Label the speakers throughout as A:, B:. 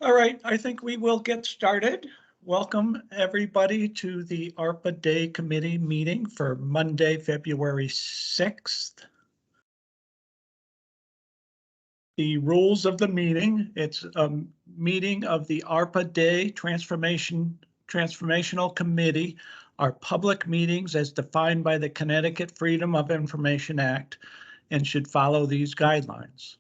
A: All right, I think we will get started. Welcome, everybody, to the ARPA Day Committee meeting for Monday, February 6th. The rules of the meeting, it's a meeting of the ARPA Day Transformational Committee are public meetings as defined by the Connecticut Freedom of Information Act and should follow these guidelines.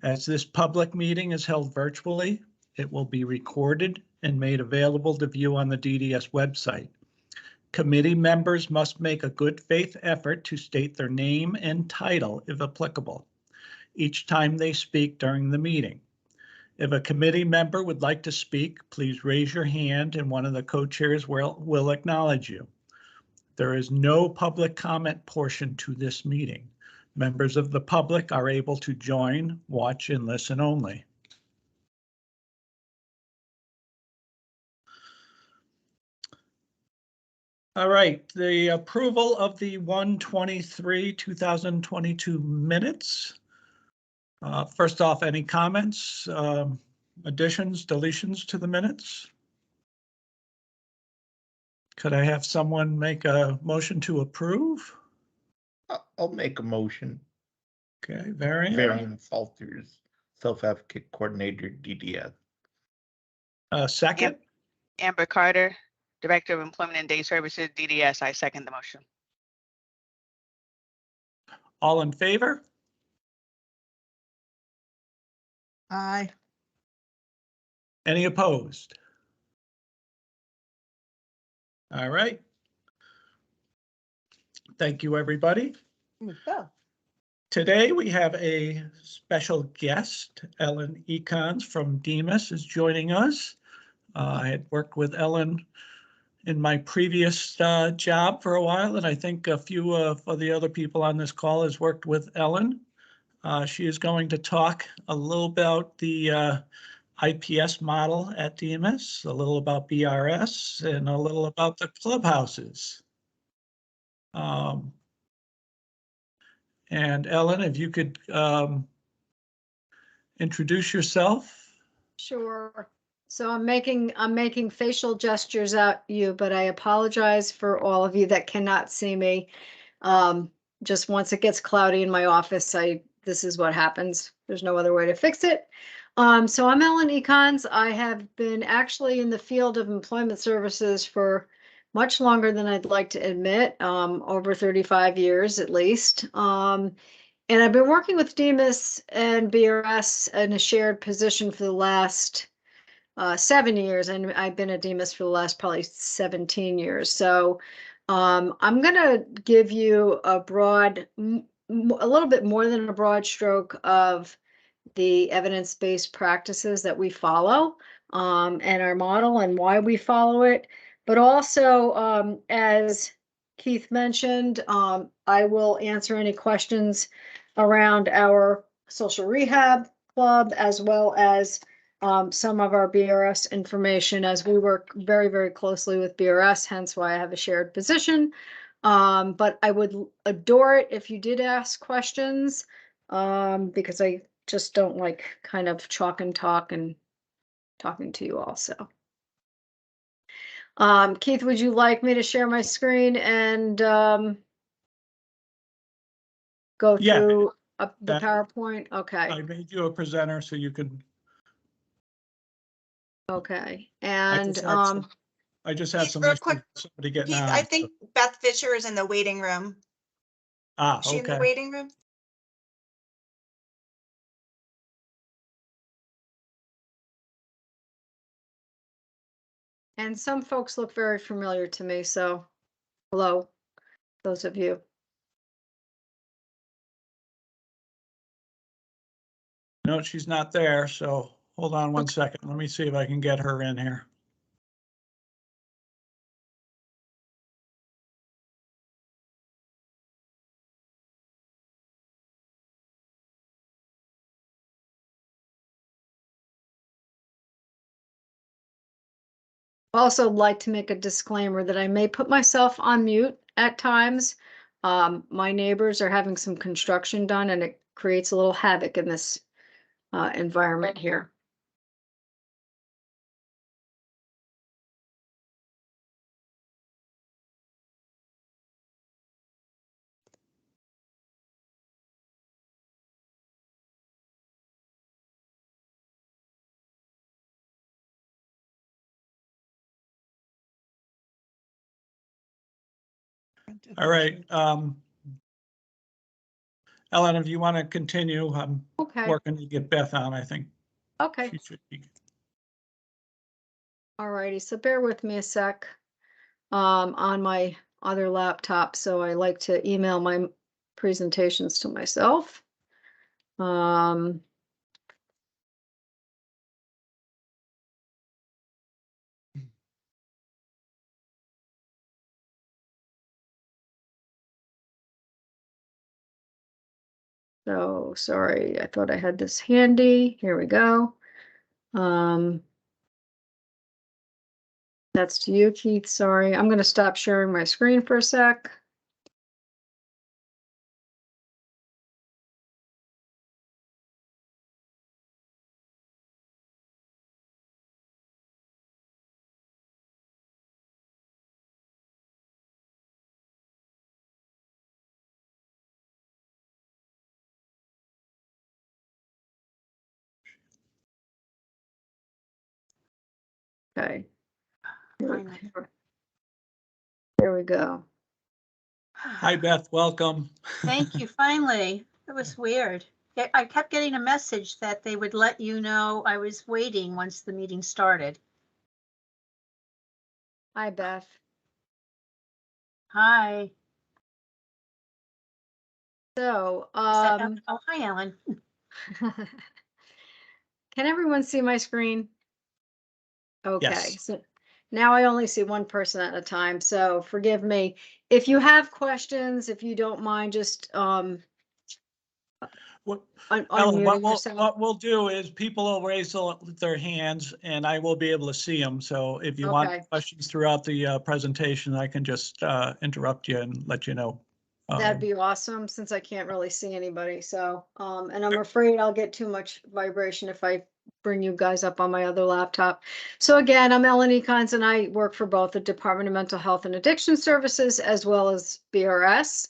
A: As this public meeting is held virtually, it will be recorded and made available to view on the DDS website. Committee members must make a good faith effort to state their name and title, if applicable, each time they speak during the meeting. If a committee member would like to speak, please raise your hand and one of the co-chairs will acknowledge you. There is no public comment portion to this meeting. Members of the public are able to join, watch, and listen only. All right, the approval of the 1/23/2022 minutes. First off, any comments, additions, deletions to the minutes? Could I have someone make a motion to approve?
B: I'll make a motion.
A: Okay,
B: Varian Salters, Self-Advocate Coordinator, DDS.
A: Second?
C: Amber Carter, Director of Employment and Day Services, DDS. I second the motion.
A: All in favor?
D: Aye.
A: Any opposed? All right. Thank you, everybody. Today we have a special guest. Ellen Econs from DEMIS is joining us. I had worked with Ellen in my previous job for a while, and I think a few of the other people on this call has worked with Ellen. She is going to talk a little about the IPS model at DEMIS, a little about BRS, and a little about the clubhouses. And Ellen, if you could introduce yourself.
D: Sure. So I'm making facial gestures at you, but I apologize for all of you that cannot see me. Just once it gets cloudy in my office, this is what happens. There's no other way to fix it. So I'm Ellen Econs. I have been actually in the field of employment services for much longer than I'd like to admit, over 35 years at least. And I've been working with DEMIS and BRS in a shared position for the last 7 years, and I've been at DEMIS for the last probably 17 years. So I'm going to give you a little bit more than a broad stroke of the evidence-based practices that we follow and our model and why we follow it. But also, as Keith mentioned, I will answer any questions around our social rehab club, as well as some of our BRS information, as we work very, very closely with BRS, hence why I have a shared position. But I would adore it if you did ask questions, because I just don't like kind of chalk and talk and talking to you also. Keith, would you like me to share my screen and go through the PowerPoint? Okay.
A: I made you a presenter so you could.
D: Okay, and
A: I just had some
E: real quick,
A: somebody getting
E: Keith,
A: on.
E: I think Beth Fisher is in the waiting room.
A: Is
E: she in the waiting room?
D: and some folks look very familiar to me, so hello, those of you.
A: No, she's not there, so hold on one second. Let me see if I can get her in here.
D: Also like to make a disclaimer that I may put myself on mute at times. My neighbors are having some construction done, and it creates a little havoc in this environment here.
A: All right. Ellen, if you want to continue, I'm
D: Okay,
A: working to get Beth on, I think
D: okay.
A: she should be.
D: Alrighty, so bear with me a sec. On my other laptop, so I like to email my presentations to myself. So sorry, I thought I had this handy. Here we go. That's to you, Keith. Sorry, I'm going to stop sharing my screen for a sec. Okay.
F: Finally.
D: There we go.
A: Hi, Beth, welcome.
F: Thank you, finally. It was weird. I kept getting a message that they would let you know I was waiting once the meeting started.
D: Hi, Beth.
F: Hi.
D: So,
F: Oh, hi, Ellen.
D: can everyone see my screen? Okay,
A: Yes.
D: so now I only see one person at a time, so forgive me. If you have questions, if you don't mind, just
A: What, Ellen,
D: unmuting yourself.
A: what we'll do is people will raise their hands and I will be able to see them. So if you
D: Okay.
A: want questions throughout the presentation, I can just interrupt you and let you know.
D: That'd be awesome, since I can't really see anybody, so, and I'm afraid I'll get too much vibration if I bring you guys up on my other laptop. So again, I'm Ellen Econs, and I work for both the Department of Mental Health and Addiction Services as well as BRS.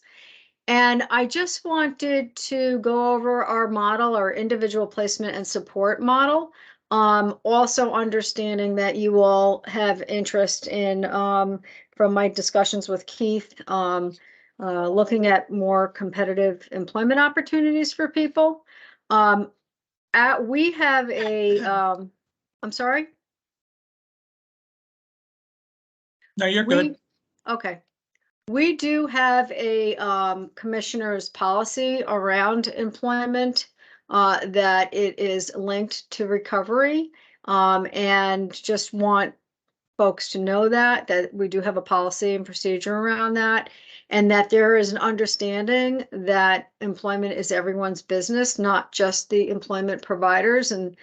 D: And I just wanted to go over our model, our individual placement and support model. Also understanding that you all have interest in, from my discussions with Keith, looking at more competitive employment opportunities for people. We have a, I'm sorry?
A: No, you're good.
D: Okay. We do have a commissioner's policy around employment that it is linked to recovery, and just want folks to know that we do have a policy and procedure around that, and that there is an understanding that employment is everyone's business, not just the employment providers and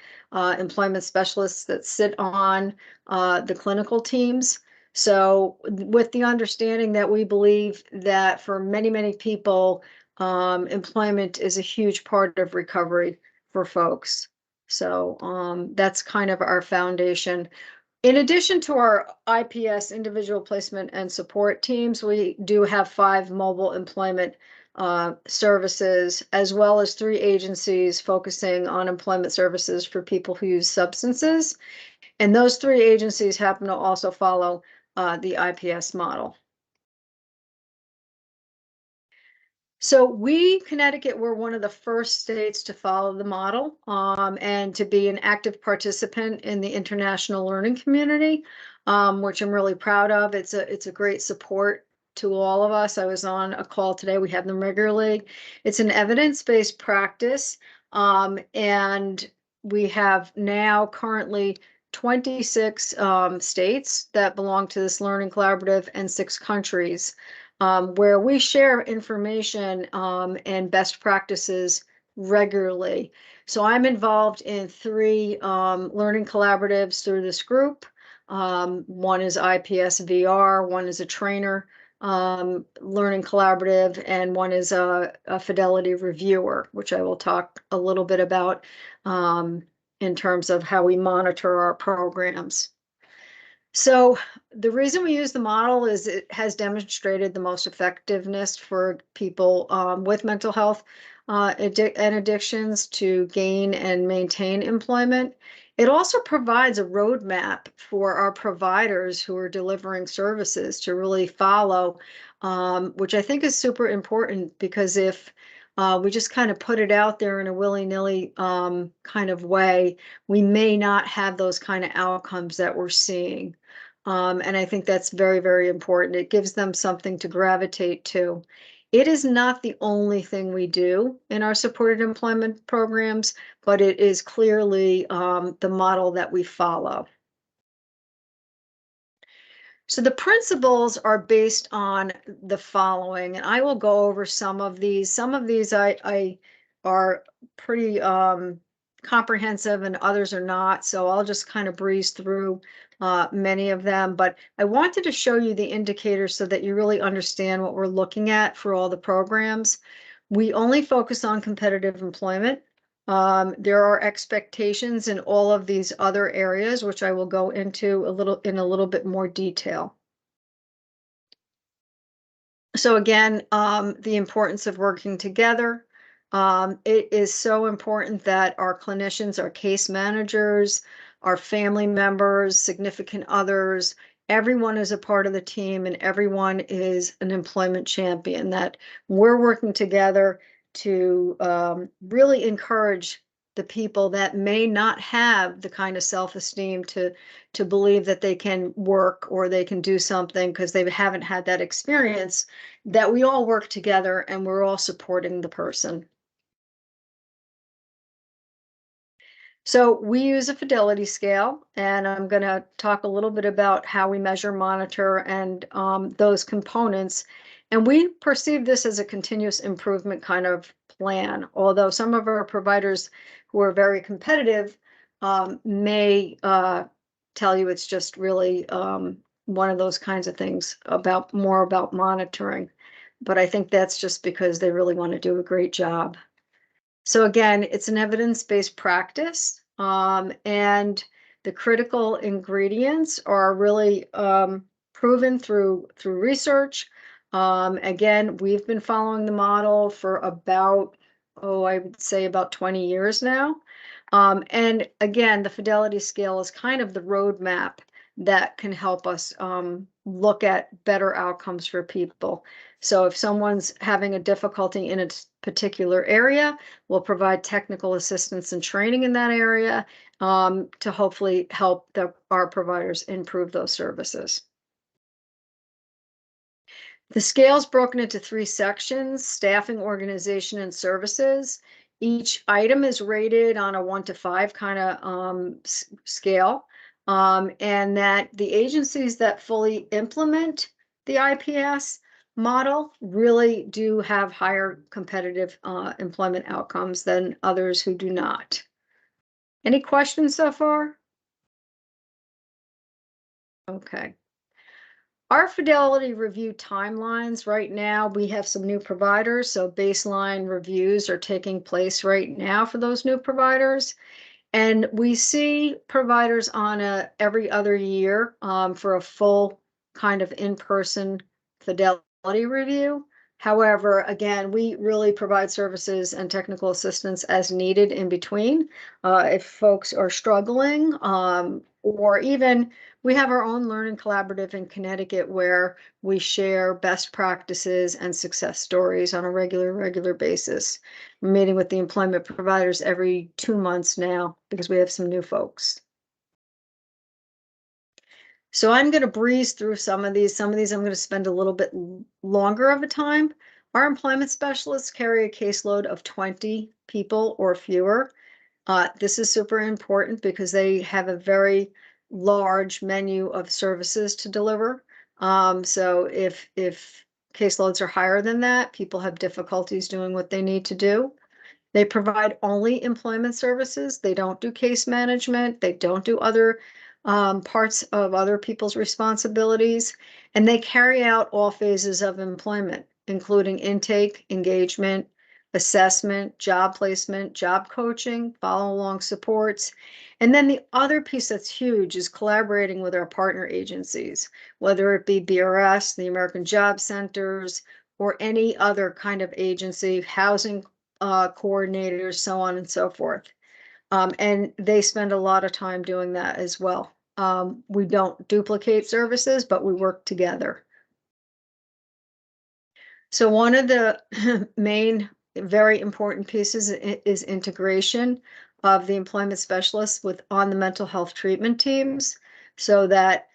D: employment specialists that sit on the clinical teams. So with the understanding that we believe that for many, many people, employment is a huge part of recovery for folks. So that's kind of our foundation. In addition to our IPS, individual placement and support teams, we do have 5 mobile employment services, as well as 3 agencies focusing on employment services for people who use substances. And those 3 agencies happen to also follow the IPS model. So we, Connecticut, were one of the first states to follow the model and to be an active participant in the international learning community, which I'm really proud of. It's a great support to all of us. I was on a call today. We have them regularly. It's an evidence-based practice, and we have now currently 26 states that belong to this learning collaborative and 6 countries. Where we share information and best practices regularly. So I'm involved in 3 learning collaboratives through this group. One is IPS VR, one is a trainer learning collaborative, and one is a fidelity reviewer, which I will talk a little bit about in terms of how we monitor our programs. So the reason we use the model is it has demonstrated the most effectiveness for people with mental health and addictions to gain and maintain employment. It also provides a roadmap for our providers who are delivering services to really follow which I think is super important because if we just kind of put it out there in a willy-nilly kind of way, we may not have those kind of outcomes that we're seeing. And I think that's very, very important. It gives them something to gravitate to. It is not the only thing we do in our supported employment programs, but it is clearly the model that we follow. So the principles are based on the following, and I will go over some of these. Some of these I are pretty comprehensive and others are not, so I'll just kind of breeze through many of them. But I wanted to show you the indicators so that you really understand what we're looking at for all the programs. We only focus on competitive employment. There are expectations in all of these other areas, which I will go into in a little bit more detail. So again, the importance of working together. It is so important that our clinicians, our case managers, our family members, significant others, everyone is a part of the team and everyone is an employment champion, that we're working together to really encourage the people that may not have the kind of self-esteem to believe that they can work or they can do something because they haven't had that experience, that we all work together and we're all supporting the person. So we use a fidelity scale, and I'm going to talk a little bit about how we measure, monitor, and those components. And we perceive this as a continuous improvement kind of plan, although some of our providers who are very competitive may tell you it's just really one of those kinds of things more about monitoring. But I think that's just because they really want to do a great job. So again, it's an evidence-based practice, and the critical ingredients are really proven through research. Again, we've been following the model for about, I would say about 20 years now. And again, the fidelity scale is kind of the roadmap that can help us look at better outcomes for people. So if someone's having a difficulty in a particular area, we'll provide technical assistance and training in that area to hopefully help our providers improve those services. The scale is broken into 3 sections: staffing, organization, and services. Each item is rated on a 1 to 5 kind of scale. And that the agencies that fully implement the IPS model really do have higher competitive employment outcomes than others who do not. Any questions so far? Okay. Our fidelity review timelines right now, we have some new providers, so baseline reviews are taking place right now for those new providers. And we see providers on every other year for a full kind of in-person fidelity review. However, again, we really provide services and technical assistance as needed in between. If folks are struggling, or even we have our own Learning Collaborative in Connecticut where we share best practices and success stories on a regular basis. We're meeting with the employment providers every 2 months now because we have some new folks. So I'm going to breeze through some of these. Some of these I'm going to spend a little bit longer of a time. Our employment specialists carry a caseload of 20 people or fewer. This is super important because they have a very large menu of services to deliver. So if caseloads are higher than that, people have difficulties doing what they need to do. They provide only employment services. They don't do case management. They don't do other parts of other people's responsibilities. And they carry out all phases of employment, including intake, engagement, assessment, job placement, job coaching, follow along supports. And then the other piece that's huge is collaborating with our partner agencies, whether it be BRS, the American Job Centers, or any other kind of agency, housing coordinators, so on and so forth. And they spend a lot of time doing that as well. We don't duplicate services, but we work together. So one of the main, very important pieces is integration of the employment specialists on the mental health treatment teams, so that,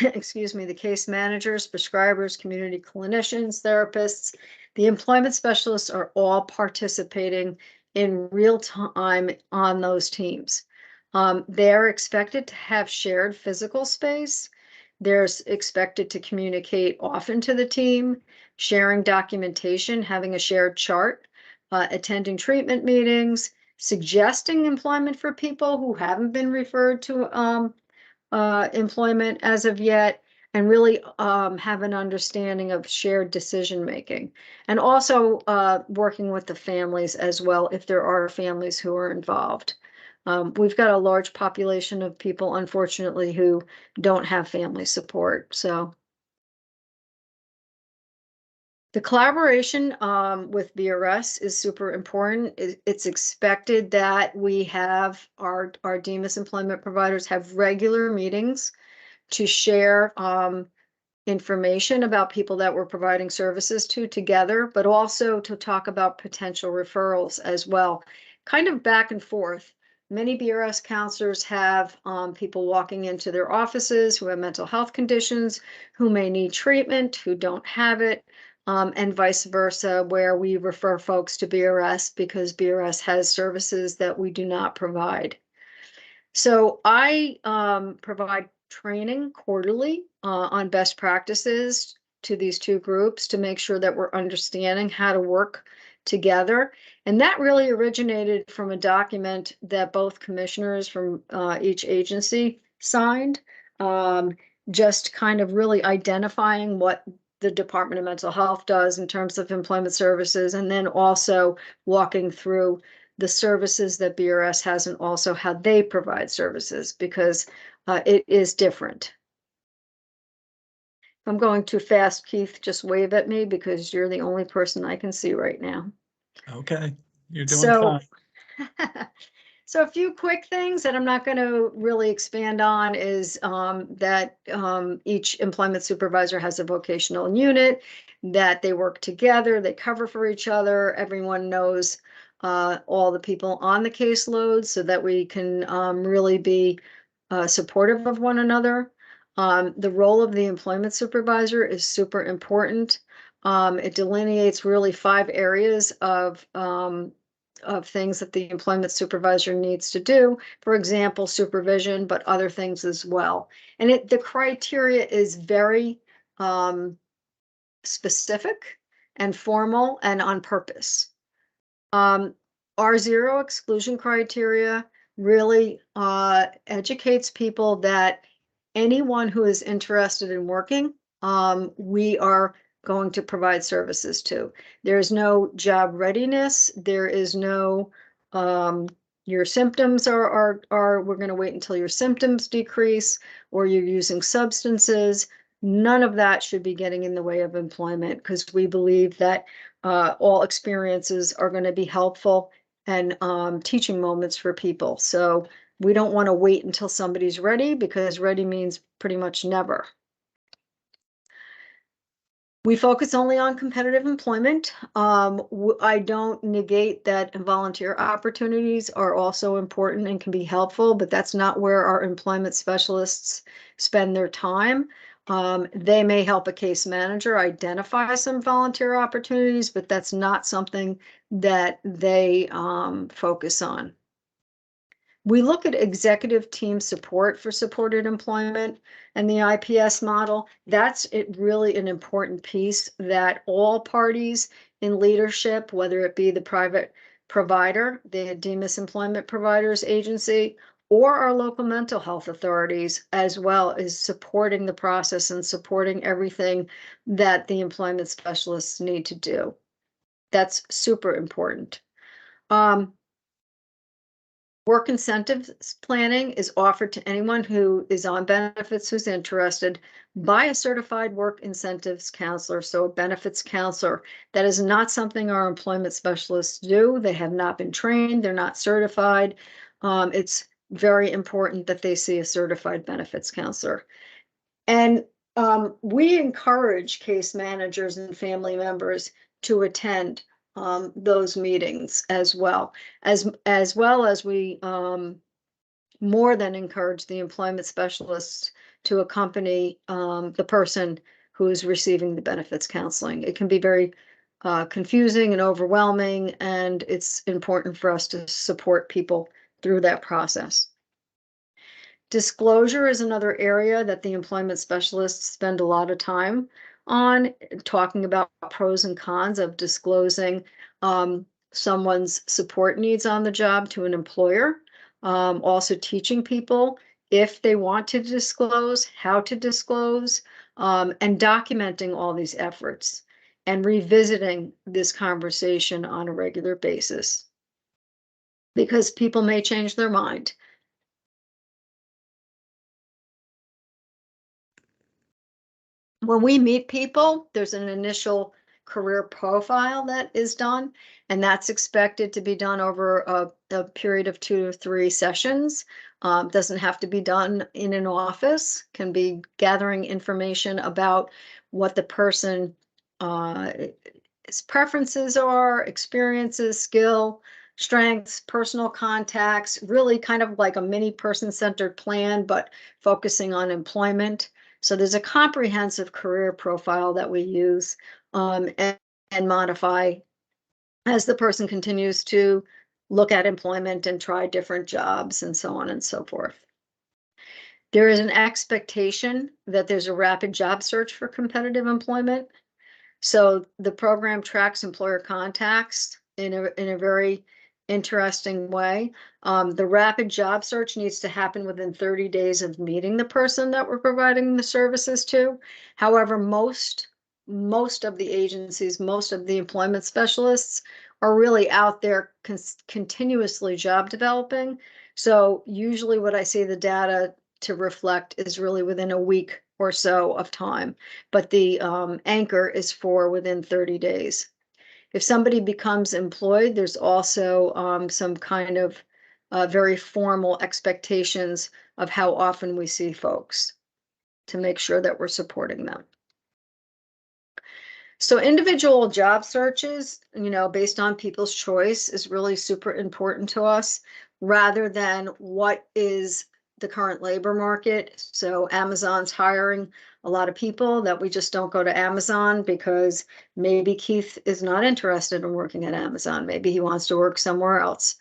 D: excuse me, the case managers, prescribers, community clinicians, therapists, the employment specialists are all participating in real time on those teams. They're expected to have shared physical space. They're expected to communicate often to the team, sharing documentation, having a shared chart, attending treatment meetings, suggesting employment for people who haven't been referred to employment as of yet, and really have an understanding of shared decision making, and also working with the families as well if there are families who are involved. We've got a large population of people, unfortunately, who don't have family support. So the collaboration with BRS is super important. It's expected that we have our DEMIS employment providers have regular meetings to share information about people that we're providing services to together, but also to talk about potential referrals as well, kind of back and forth. Many BRS counselors have people walking into their offices who have mental health conditions, who may need treatment, who don't have it, and vice versa, where we refer folks to BRS because BRS has services that we do not provide. So I provide training quarterly on best practices to these two groups to make sure that we're understanding how to work together. And that really originated from a document that both commissioners from each agency signed, just kind of really identifying what the Department of Mental Health does in terms of employment services, and then also walking through the services that BRS has and also how they provide services, because it is different. If I'm going too fast, Keith, just wave at me because you're the only person I can see right now.
A: Okay, you're doing
D: So,
A: fine.
D: so a few quick things that I'm not going to really expand on is that each employment supervisor has a vocational unit, that they work together, they cover for each other, everyone knows all the people on the caseload so that we can really be supportive of one another. The role of the employment supervisor is super important. It delineates really 5 areas of things that the employment supervisor needs to do. For example, supervision, but other things as well. And the criteria is very specific and formal and on purpose. Our 0 exclusion criteria really educates people that anyone who is interested in working, we are going to provide services to. There's no job readiness. There is no your symptoms are we're going to wait until your symptoms decrease or you're using substances. None of that should be getting in the way of employment, because we believe that all experiences are going to be helpful and teaching moments for people. So we don't want to wait until somebody's ready, because ready means pretty much never. We focus only on competitive employment. I don't negate that volunteer opportunities are also important and can be helpful, but that's not where our employment specialists spend their time. They may help a case manager identify some volunteer opportunities, but that's not something that they focus on. We look at executive team support for supported employment and the IPS model. That's really an important piece that all parties in leadership, whether it be the private provider, the DEMIS Employment Providers Agency, or our local mental health authorities, as well, is supporting the process and supporting everything that the employment specialists need to do. That's super important. Work incentives planning is offered to anyone who is on benefits who's interested by a certified work incentives counselor, so a benefits counselor. That is not something our employment specialists do. They have not been trained. They're not certified. It's very important that they see a certified benefits counselor. And We encourage case managers and family members to attend those meetings as well as we more than encourage the employment specialists to accompany the person who is receiving the benefits counseling. It can be very confusing and overwhelming, and it's important for us to support people through that process. Disclosure is another area that the employment specialists spend a lot of time on, talking about pros and cons of disclosing someone's support needs on the job to an employer. Also teaching people if they want to disclose, how to disclose, and documenting all these efforts and revisiting this conversation on a regular basis, because people may change their mind. When we meet people, there's an initial career profile that is done, and that's expected to be done over a period of 2 to 3 sessions. Doesn't have to be done in an office, can be gathering information about what the person his preferences are, experiences, skill, strengths, personal contacts, really kind of like a mini person-centered plan, but focusing on employment. So there's a comprehensive career profile that we use and modify as the person continues to look at employment and try different jobs and so on and so forth. There is an expectation that there's a rapid job search for competitive employment. So the program tracks employer contacts in a very interesting way. The rapid job search needs to happen within 30 days of meeting the person that we're providing the services to. However, most of the agencies, most of the employment specialists are really out there continuously job developing. So usually what I see the data to reflect is really within a week or so of time, but the anchor is for within 30 days. If somebody becomes employed, there's also some kind of very formal expectations of how often we see folks to make sure that we're supporting them. So individual job searches, based on people's choice is really super important to us, rather than what is the current labor market. So Amazon's hiring a lot of people that we just don't go to Amazon because maybe Keith is not interested in working at Amazon. Maybe he wants to work somewhere else.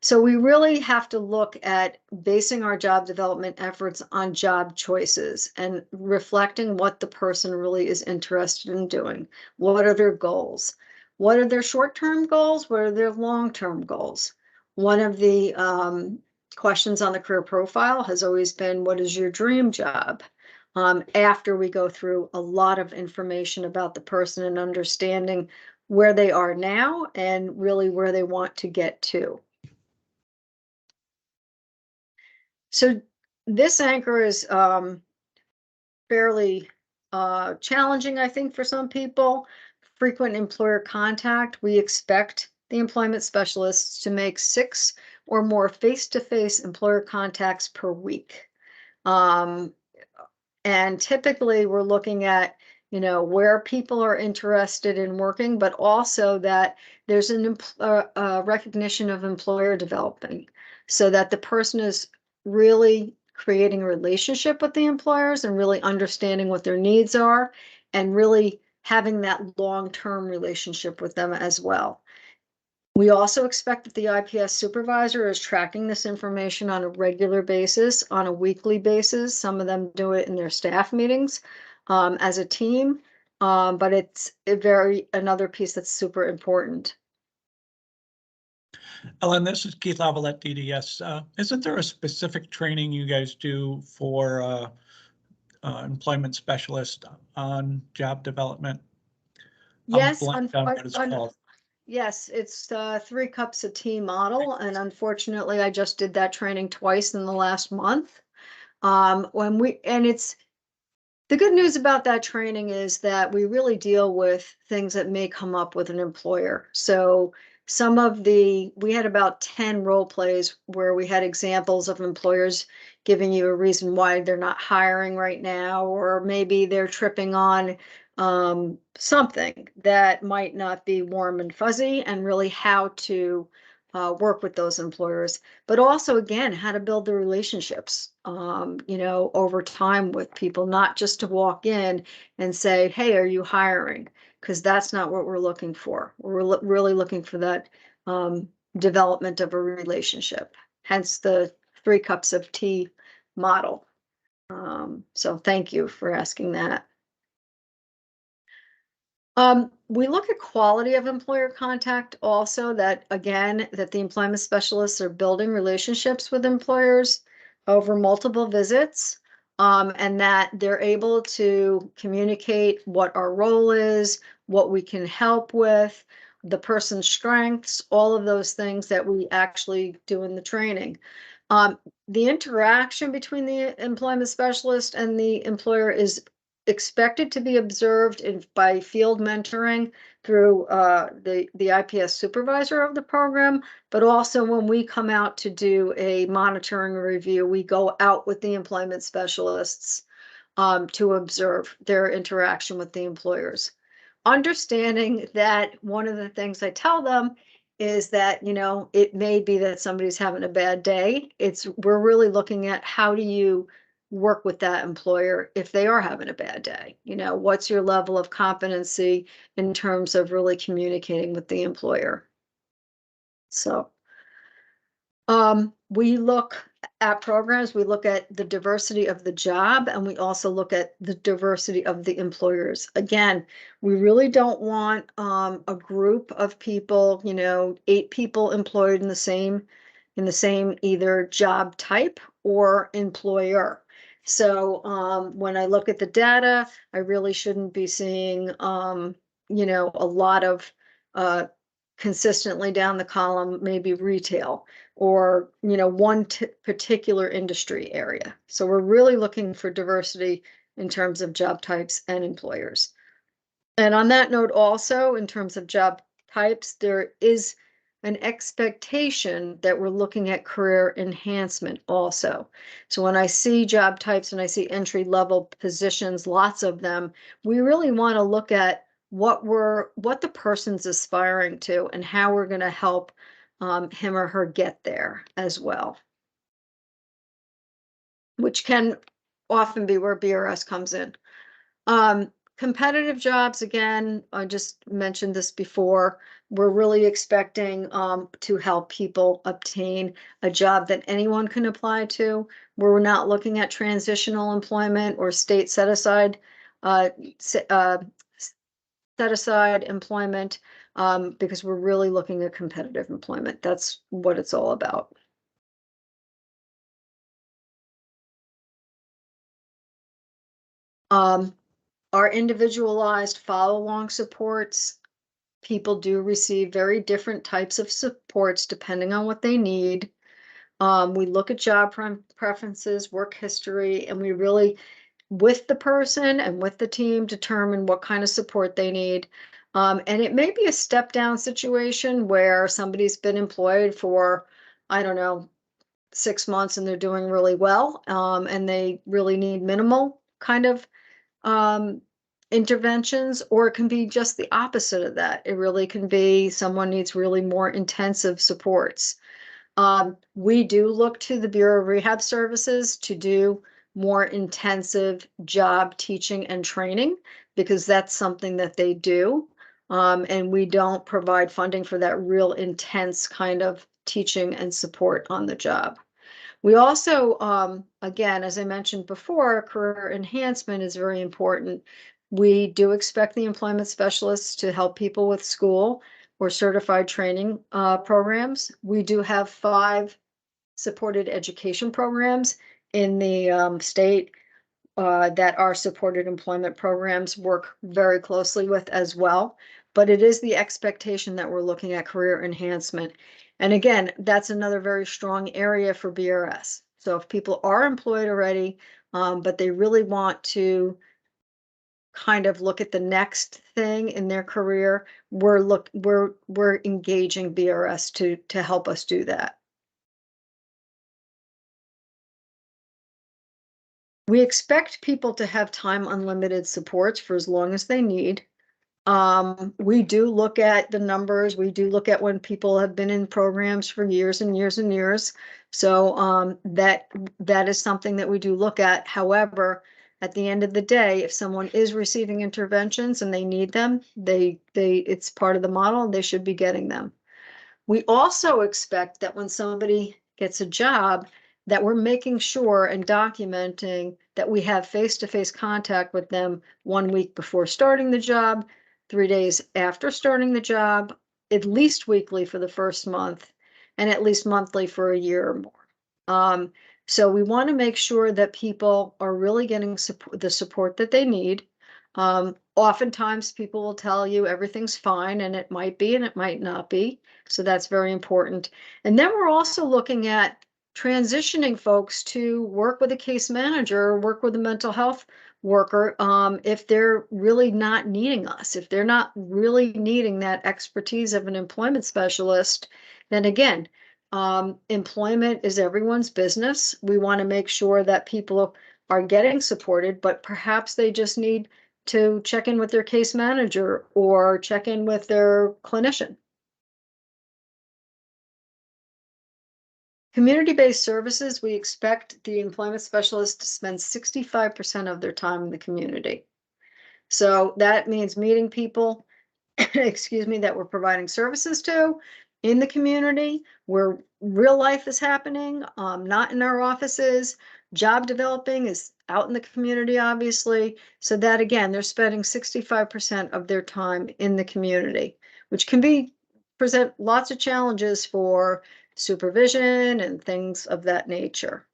D: So we really have to look at basing our job development efforts on job choices and reflecting what the person really is interested in doing. What are their goals? What are their short-term goals? What are their long-term goals? One of the questions on the career profile has always been, what is your dream job? After we go through a lot of information about the person and understanding where they are now and really where they want to get to. So this anchor is fairly challenging, I think, for some people. Frequent employer contact. We expect the employment specialists to make 6 or more face-to-face employer contacts per week. And typically we're looking at, where people are interested in working, but also that there's a recognition of employer developing so that the person is really creating a relationship with the employers and really understanding what their needs are and really having that long-term relationship with them as well. We also expect that the IPS supervisor is tracking this information on a regular basis, on a weekly basis. Some of them do it in their staff meetings as a team, but it's another piece that's super important.
A: Ellen, this is Keith Lovell at DDS. Isn't there a specific training you guys do for employment specialist on job development?
D: Yes,
A: what it's called.
D: Yes, it's the 3 cups of tea model, and unfortunately, I just did that training twice in the last month. The good news about that training is that we really deal with things that may come up with an employer. So we had about 10 role plays where we had examples of employers giving you a reason why they're not hiring right now, or maybe they're tripping on something that might not be warm and fuzzy, and really how to work with those employers, but also, again, how to build the relationships, over time with people, not just to walk in and say, hey, are you hiring? Because that's not what we're looking for. We're really looking for that development of a relationship, hence the 3 cups of tea model. So thank you for asking that. We look at quality of employer contact also, that again, that the employment specialists are building relationships with employers over multiple visits, and that they're able to communicate what our role is, what we can help with, the person's strengths, all of those things that we actually do in the training. The interaction between the employment specialist and the employer is expected to be observed by field mentoring through the IPS supervisor of the program, but also when we come out to do a monitoring review, we go out with the employment specialists to observe their interaction with the employers. Understanding that one of the things I tell them is that, it may be that somebody's having a bad day. We're really looking at how do you work with that employer if they are having a bad day. What's your level of competency in terms of really communicating with the employer? So we look at programs, we look at the diversity of the job, and we also look at the diversity of the employers. Again, we really don't want a group of people, 8 people employed in the same either job type or employer. So when I look at the data, I really shouldn't be seeing a lot of consistently down the column, maybe retail or, one particular industry area. So we're really looking for diversity in terms of job types and employers. And on that note, also in terms of job types, there is an expectation that we're looking at career enhancement also. So when I see job types and I see entry level positions, lots of them, we really want to look at what the person's aspiring to and how we're going to help him or her get there as well, which can often be where BRS comes in. Competitive jobs, again, I just mentioned this before, we're really expecting to help people obtain a job that anyone can apply to. We're not looking at transitional employment or state set aside employment because we're really looking at competitive employment. That's what it's all about. Our individualized follow-along supports, people do receive very different types of supports depending on what they need. We look at job preferences, work history, and we really, with the person and with the team, determine what kind of support they need. And it may be a step down situation where somebody's been employed for, I don't know, 6 months and they're doing really well, and they really need minimal kind of interventions, or it can be just the opposite of that. It really can be someone needs really more intensive supports. We do look to the Bureau of Rehab Services to do more intensive job teaching and training because that's something that they do. And we don't provide funding for that real intense kind of teaching and support on the job. We also, again, as I mentioned before, career enhancement is very important. We do expect the employment specialists to help people with school or certified training programs. We do have 5 supported education programs in the state that our supported employment programs work very closely with as well. But it is the expectation that we're looking at career enhancement. And again, that's another very strong area for BRS. So if people are employed already, but they really want to kind of look at the next thing in their career, we're engaging BRS to help us do that. We expect people to have time unlimited supports for as long as they need. We do look at the numbers. We do look at when people have been in programs for years and years and years. So that is something that we do look at. However, at the end of the day, if someone is receiving interventions and they need them, it's part of the model, they should be getting them. We also expect that when somebody gets a job, that we're making sure and documenting that we have face-to-face contact with them 1 week before starting the job, 3 days after starting the job, at least weekly for the first month, and at least monthly for a year or more. So we want to make sure that people are really getting the support that they need. Oftentimes people will tell you everything's fine, and it might be and it might not be. So that's very important. And then we're also looking at transitioning folks to work with a case manager or work with a mental health worker if they're really not needing us. If they're not really needing that expertise of an employment specialist, then again, employment is everyone's business. We want to make sure that people are getting supported, but perhaps they just need to check in with their case manager or check in with their clinician. Community-based services, we expect the employment specialist to spend 65% of their time in the community. So that means meeting people, excuse me, that we're providing services to in the community where real life is happening, not in our offices. Job developing is out in the community, obviously. So that again, they're spending 65% of their time in the community, which can present lots of challenges for supervision and things of that nature.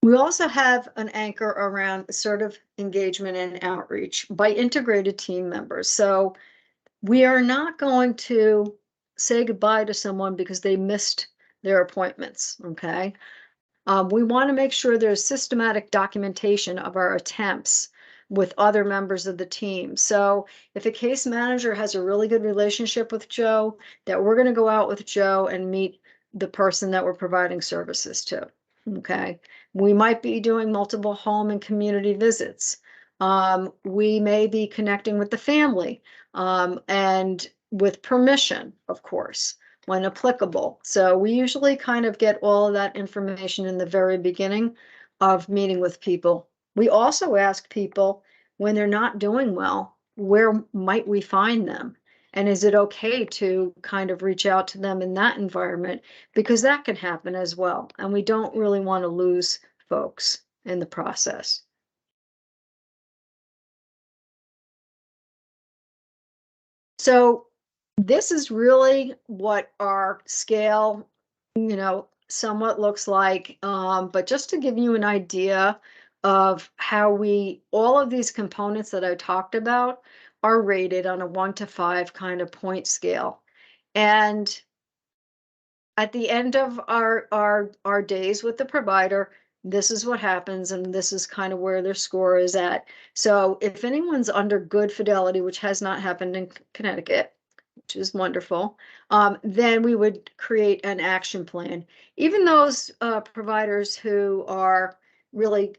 D: We also have an anchor around assertive engagement and outreach by integrated team members. So we are not going to say goodbye to someone because they missed their appointments, okay? We want to make sure there's systematic documentation of our attempts with other members of the team. So if a case manager has a really good relationship with Joe, that we're going to go out with Joe and meet the person that we're providing services to, okay? We might be doing multiple home and community visits. We may be connecting with the family and with permission, of course, when applicable. So we usually kind of get all of that information in the very beginning of meeting with people. We also ask people when they're not doing well, where might we find them? And is it okay to kind of reach out to them in that environment? Because that can happen as well. And we don't really want to lose folks in the process. So this is really what our scale, somewhat looks like. But just to give you an idea of how all of these components that I talked about are rated on a 1 to 5 kind of point scale. And at the end of our days with the provider, this is what happens, and this is kind of where their score is at. So if anyone's under good fidelity, which has not happened in Connecticut, which is wonderful, then we would create an action plan. Even those providers who are really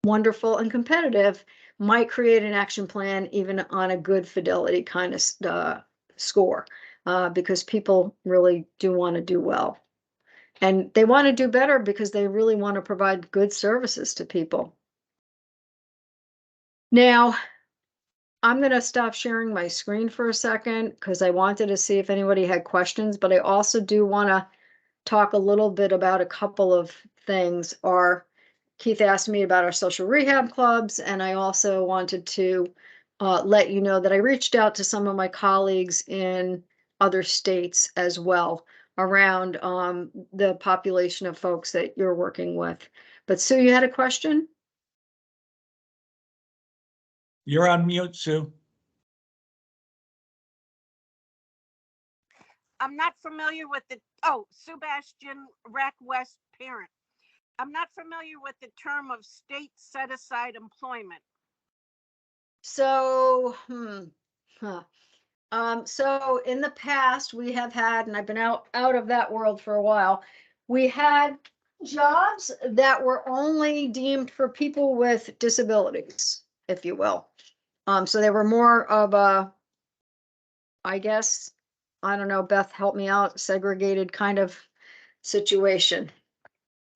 D: wonderful and competitive might create an action plan even on a good fidelity kind of score, because people really do want to do well. And they want to do better because they really want to provide good services to people. Now, I'm going to stop sharing my screen for a second because I wanted to see if anybody had questions, but I also do want to talk a little bit about a couple of things. Keith asked me about our social rehab clubs, and I also wanted to let you know that I reached out to some of my colleagues in other states as well around the population of folks that you're working with. But Sue, you had a question?
A: You're on mute, Sue.
G: I'm not familiar with Sebastian Rack West parent. I'm not familiar with the term of state set-aside employment.
D: So, so in the past, we have had, and I've been out of that world for a while, we had jobs that were only deemed for people with disabilities, if you will. So they were more of a, I guess, I don't know, Beth, help me out, segregated kind of situation.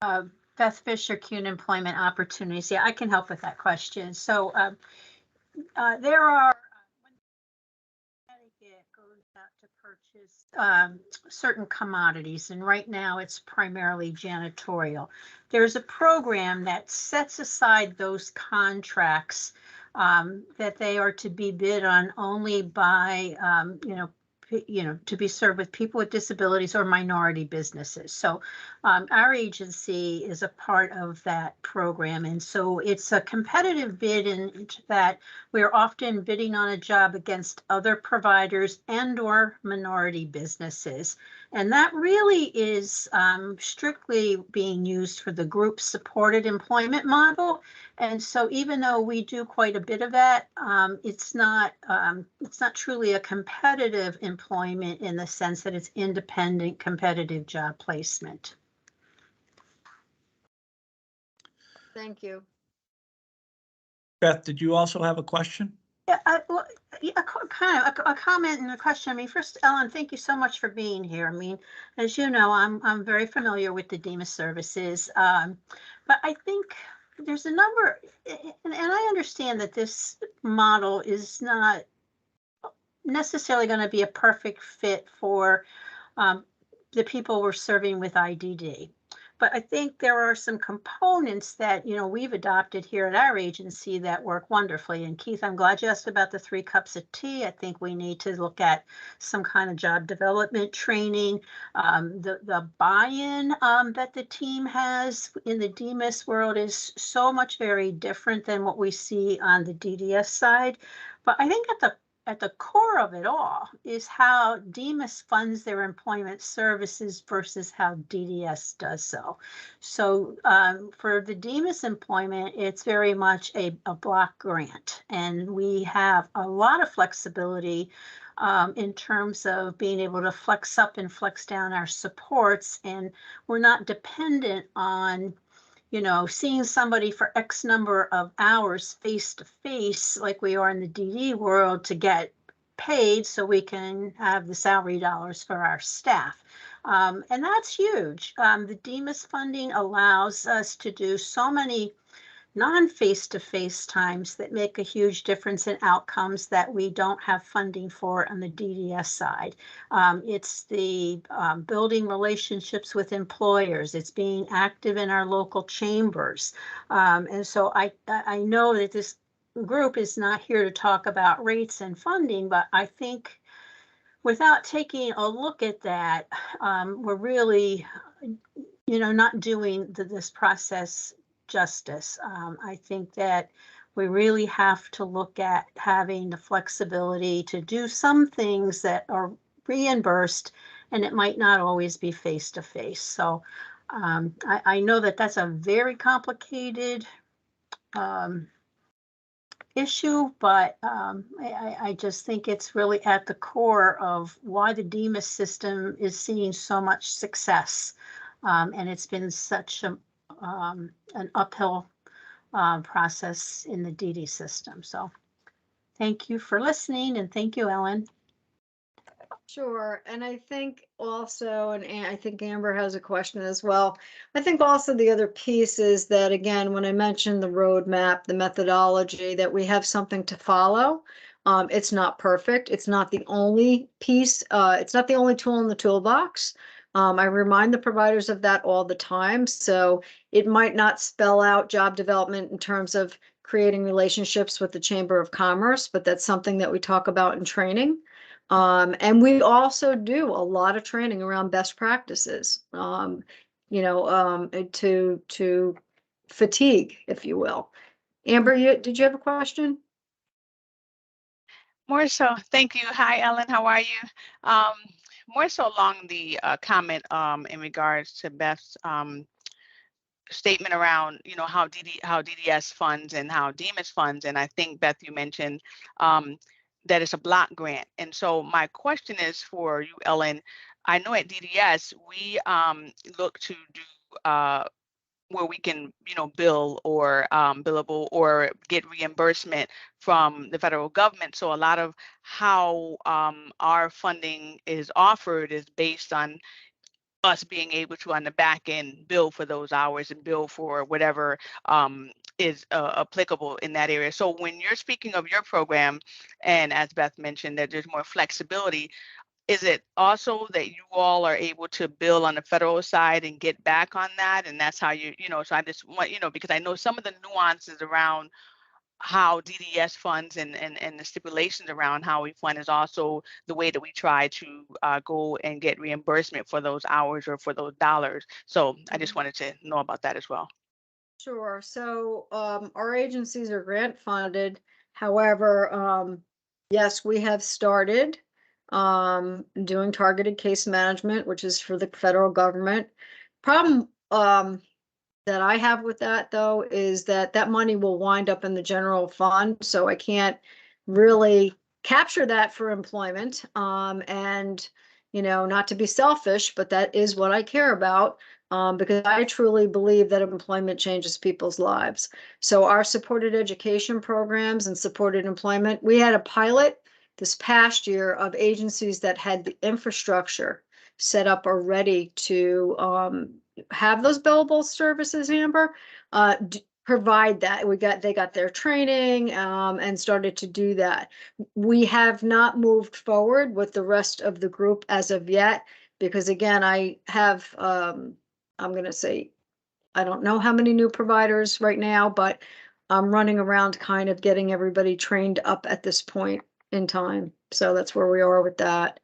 F: Beth Fisher, Kuhn Employment Opportunities. Yeah, I can help with that question. So there are, when Connecticut goes out to purchase certain commodities, and right now it's primarily janitorial. There's a program that sets aside those contracts that they are to be bid on only by, to be served with people with disabilities or minority businesses. So our agency is a part of that program. And so it's a competitive bid in that we're often bidding on a job against other providers and or minority businesses. And that really is strictly being used for the group supported employment model. And so even though we do quite a bit of that, it's not truly a competitive employment in the sense that it's independent competitive job placement.
D: Thank you.
A: Beth, did you also have a question?
F: Yeah, kind of a comment and a question. I mean, first, Ellen, thank you so much for being here. I mean, as you know, I'm very familiar with the DEMA services, but I think there's a number, and I understand that this model is not necessarily going to be a perfect fit for the people we're serving with IDD. But I think there are some components that, we've adopted here at our agency that work wonderfully. And Keith, I'm glad you asked about the 3 cups of tea. I think we need to look at some kind of job development training. The buy-in that the team has in the DMIS world is so much very different than what we see on the DDS side. But I think at the core of it all is how DMIS funds their employment services versus how DDS does so. So for the DMIS employment, it's very much a block grant, and we have a lot of flexibility in terms of being able to flex up and flex down our supports, and we're not dependent on seeing somebody for X number of hours face to face like we are in the DD world to get paid so we can have the salary dollars for our staff. And that's huge. The DMIS funding allows us to do so many non-face-to-face times that make a huge difference in outcomes that we don't have funding for on the DDS side. It's the building relationships with employers. It's being active in our local chambers. And so I know that this group is not here to talk about rates and funding, but I think without taking a look at that, we're really, not doing this process justice. I think that we really have to look at having the flexibility to do some things that are reimbursed, and it might not always be face to face. So I know that that's a very complicated issue, but I just think it's really at the core of why the DMIS system is seeing so much success. And it's been such an uphill process in the DD system. So thank you for listening, and thank you, Ellen.
D: Sure, and I think also, and I think Amber has a question as well. I think also the other piece is that, again, when I mentioned the roadmap, the methodology, that we have something to follow. It's not perfect. It's not the only piece. It's not the only tool in the toolbox. I remind the providers of that all the time. So it might not spell out job development in terms of creating relationships with the Chamber of Commerce, but that's something that we talk about in training. And we also do a lot of training around best practices, to fatigue, if you will. Amber, did you have a question?
C: More so, thank you. Hi, Ellen, how are you? More so along the comment in regards to Beth's statement around, how DDS funds and how DEMIS funds, and I think Beth, you mentioned that it's a block grant. And so my question is for you, Ellen. I know at DDS we look to do where we can, bill or billable or get reimbursement from the federal government. So a lot of how our funding is offered is based on us being able to, on the back end, bill for those hours and bill for whatever is applicable in that area. So when you're speaking of your program, and as Beth mentioned, that there's more flexibility, is it also that you all are able to bill on the federal side and get back on that? And that's how so I just want, because I know some of the nuances around how DDS funds and the stipulations around how we fund is also the way that we try to go and get reimbursement for those hours or for those dollars. So I just wanted to know about that as well.
D: Sure. So our agencies are grant funded. However, yes, we have started doing targeted case management, which is for the federal government. Problem that I have with that, though, is that that money will wind up in the general fund, so I can't really capture that for employment. And not to be selfish, but that is what I care about, because I truly believe that employment changes people's lives. So our supported education programs and supported employment, we had a pilot this past year of agencies that had the infrastructure set up or ready to have those billable services, Amber, provide that. They got their training and started to do that. We have not moved forward with the rest of the group as of yet, because again, I have, I'm going to say, I don't know how many new providers right now, but I'm running around kind of getting everybody trained up at this point in time. So that's where we are with that.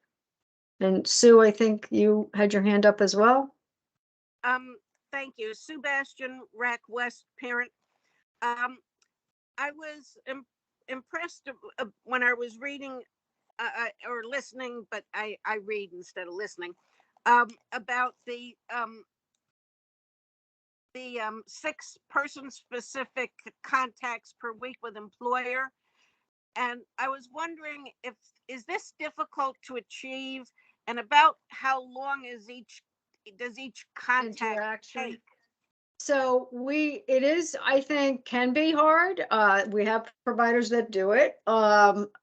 D: And Sue, I think you had your hand up as well.
G: Thank you. Sue Bastian, Rack West parent. I was impressed when I was reading or listening, but I read instead of listening, about the 6 person-specific contacts per week with employer. And I was wondering is this difficult to achieve, and about how long does each contact take?
D: So it is, I think, can be hard. We have providers that do it.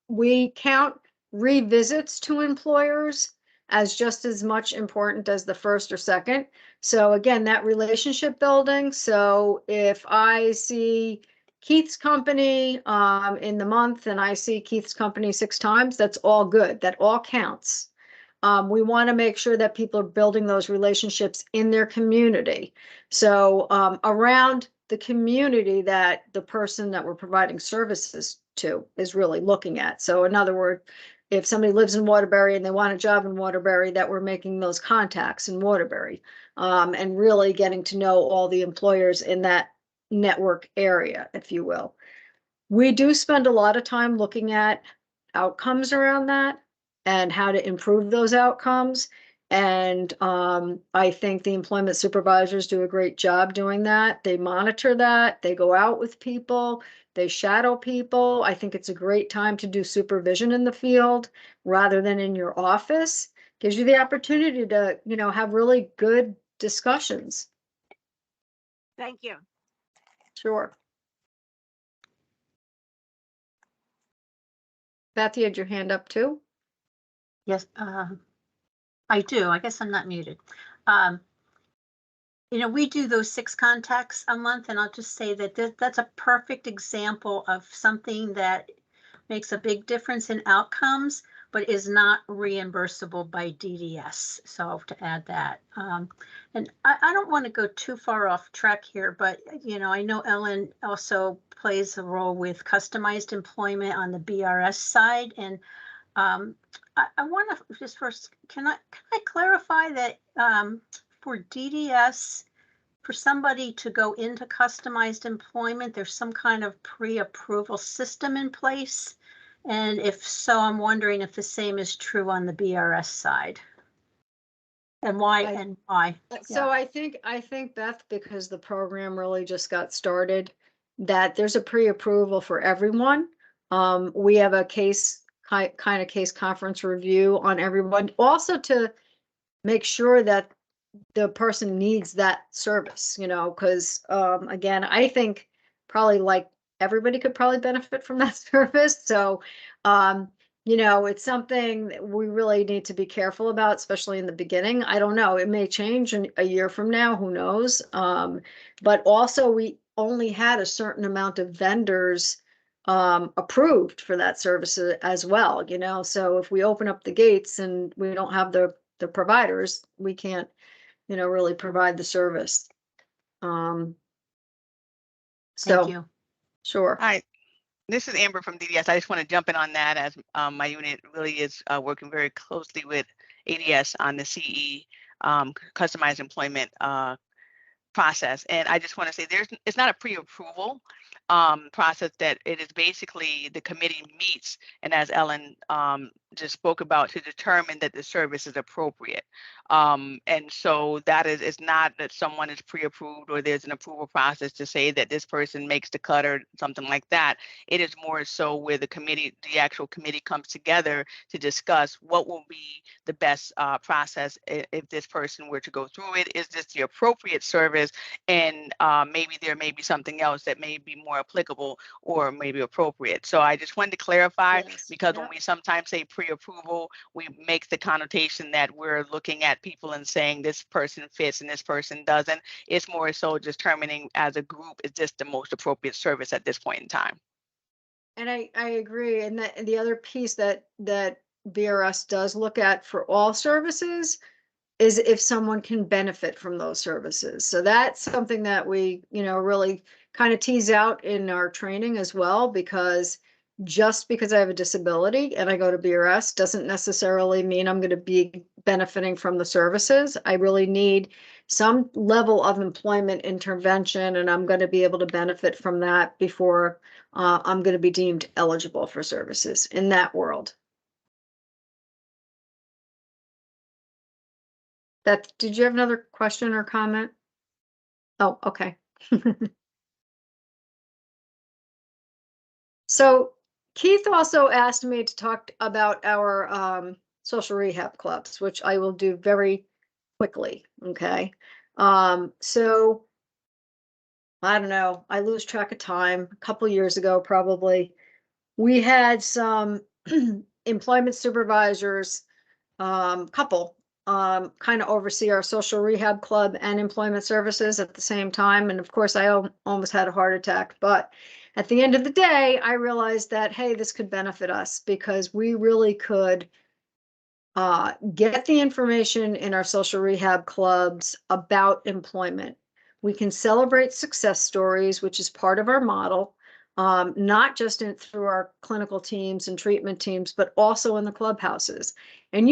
D: We count revisits to employers as just as much important as the first or second. So again, that relationship building. So if I see Keith's company in the month and I see Keith's company 6 times, that's all good. That all counts. We want to make sure that people are building those relationships in their community. So around the community that the person that we're providing services to is really looking at. So in other words, if somebody lives in Waterbury and they want a job in Waterbury, that we're making those contacts in Waterbury and really getting to know all the employers in that network area, if you will. We do spend a lot of time looking at outcomes around that and how to improve those outcomes. And I think the employment supervisors do a great job doing that. They monitor that. They go out with people. They shadow people. I think it's a great time to do supervision in the field rather than in your office. Gives you the opportunity to, have really good discussions.
G: Thank you.
D: Sure. Beth, you had your hand up too?
F: Yes, I do. I guess I'm not muted. We do those 6 contacts a month, and I'll just say that that's a perfect example of something that makes a big difference in outcomes, but is not reimbursable by DDS. So to add that, and I don't want to go too far off track here, but I know Ellen also plays a role with customized employment on the BRS side, and I want to just first, can I clarify that for DDS, for somebody to go into customized employment, there's some kind of pre-approval system in place? And if so, I'm wondering if the same is true on the BRS side. And why,
D: I-
F: and why?
D: So I think Beth, because the program really just got started, that there's a pre-approval for everyone. We have a kind of case conference review on everyone, also to make sure that the person needs that service, because again, I think probably like everybody could probably benefit from that service. So it's something that we really need to be careful about, especially in the beginning. I don't know, it may change in a year from now, who knows? But also we only had a certain amount of vendors approved for that service as well, so if we open up the gates and we don't have the providers, we can't really provide the service.
F: Thank
D: So,
F: you.
D: sure.
C: Hi, this is Amber from DDS. I just want to jump in on that, as my unit really is working very closely with ADS on the CE customized employment process. And I just want to say it's not a pre-approval process, that it is basically the committee meets, and as Ellen just spoke about, to determine that the service is appropriate. And so that is not that someone is pre-approved or there's an approval process to say that this person makes the cut or something like that. It is more so where the actual committee comes together to discuss what will be the best process if this person were to go through it. Is this the appropriate service? And maybe there may be something else that may be more applicable or maybe appropriate. So I just wanted to clarify,
D: Yes.
C: because
D: Yep.
C: when we sometimes say pre-approval, we make the connotation that we're looking at people and saying this person fits and this person doesn't. It's more so determining as a group, is this the most appropriate service at this point in time?
D: And I agree. And the other piece that VRS does look at for all services is if someone can benefit from those services. So that's something that we, really kind of tease out in our training as well, because just because I have a disability and I go to BRS doesn't necessarily mean I'm going to be benefiting from the services. I really need some level of employment intervention, and I'm going to be able to benefit from that before I'm going to be deemed eligible for services in that world. Did you have another question or comment? Oh, okay. So Keith also asked me to talk about our social rehab clubs, which I will do very quickly. Okay. So I don't know, I lose track of time. A couple years ago, probably, we had some employment supervisors, couple, kind of oversee our social rehab club and employment services at the same time. And of course, I almost had a heart attack. But at the end of the day, I realized that, hey, this could benefit us, because we really could get the information in our social rehab clubs about employment. We can celebrate success stories, which is part of our model, not just through our clinical teams and treatment teams, but also in the clubhouses. And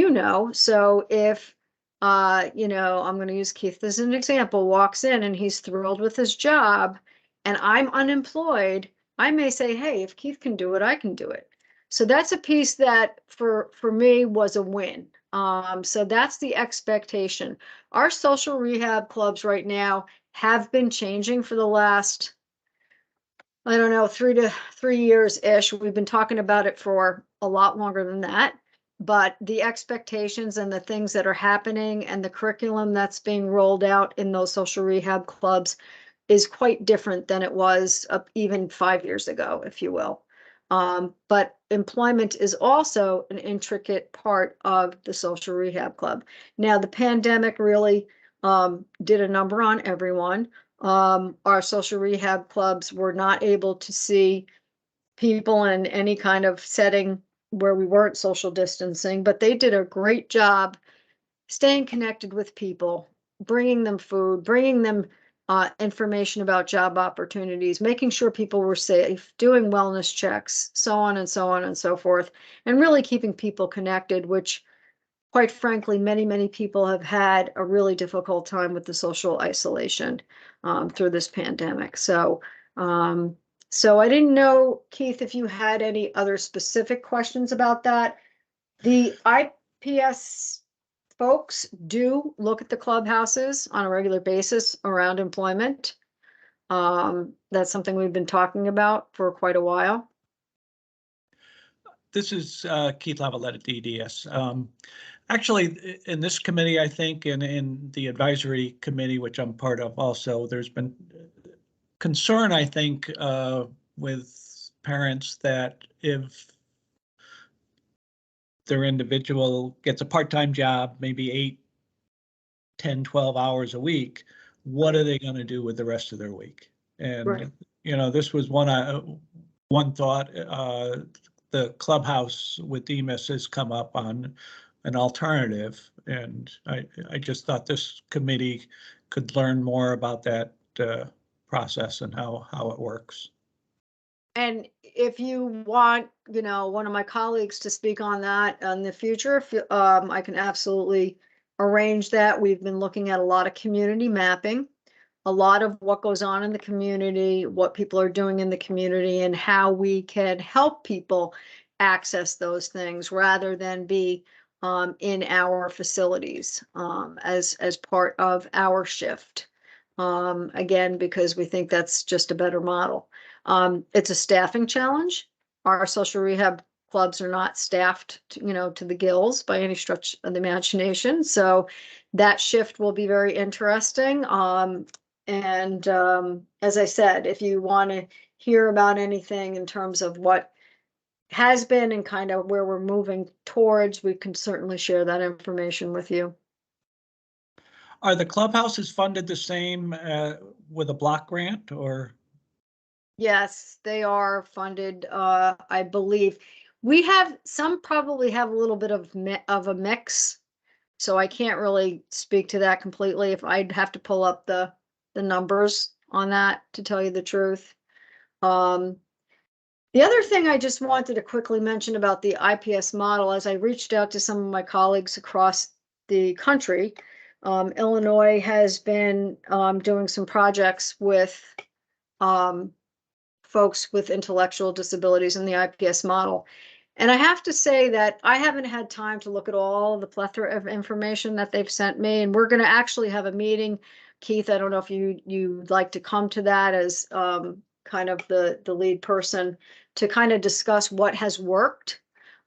D: so if, I'm going to use Keith as an example, walks in and he's thrilled with his job and I'm unemployed, I may say, hey, if Keith can do it, I can do it. So that's a piece that for me was a win. So that's the expectation. Our social rehab clubs right now have been changing for the last, I don't know, 3 years-ish. We've been talking about it for a lot longer than that. But the expectations and the things that are happening and the curriculum that's being rolled out in those social rehab clubs is quite different than it was even 5 years ago, if you will. But employment is also an intricate part of the social rehab club. Now, the pandemic really did a number on everyone. Our social rehab clubs were not able to see people in any kind of setting where we weren't social distancing, but they did a great job staying connected with people, bringing them food, bringing them information about job opportunities, making sure people were safe, doing wellness checks, so on and so on and so forth, and really keeping people connected, which, quite frankly, many, many people have had a really difficult time with the social isolation through this pandemic. So I didn't know, Keith, if you had any other specific questions about that. The IPS folks do look at the clubhouses on a regular basis around employment. That's something we've been talking about for quite a while.
A: This is Keith Lavalette at DDS. Actually, in this committee, I think, and in the advisory committee, which I'm part of also, there's been concern, I think, with parents that if their individual gets a part-time job, maybe 8, 10, 12 hours a week, what are they going to do with the rest of their week? And,
D: Right.
A: you know, this was one thought. The clubhouse with Demas has come up on an alternative, and I just thought this committee could learn more about that process and how it works.
D: And if you want, you know, one of my colleagues to speak on that in the future, if you, I can absolutely arrange that. We've been looking at a lot of community mapping, a lot of what goes on in the community, what people are doing in the community, and how we can help people access those things rather than be in our facilities as part of our shift. Again, because we think that's just a better model. It's a staffing challenge. Our social rehab clubs are not staffed, you know, to the gills by any stretch of the imagination. So that shift will be very interesting. And as I said, if you want to hear about anything in terms of what has been and kind of where we're moving towards, we can certainly share that information with you.
A: Are the clubhouses funded the same with a block grant, or?
D: Yes, they are funded, I believe. We have, some probably have a little bit of a mix. So I can't really speak to that completely. If I'd have to pull up the numbers on that to tell you the truth. The other thing I just wanted to quickly mention about the IPS model, as I reached out to some of my colleagues across the country, Illinois has been doing some projects with folks with intellectual disabilities in the IPS model. And I have to say that I haven't had time to look at all the plethora of information that they've sent me. And we're going to actually have a meeting. Keith, I don't know if you'd like to come to that as kind of the lead person to kind of discuss what has worked.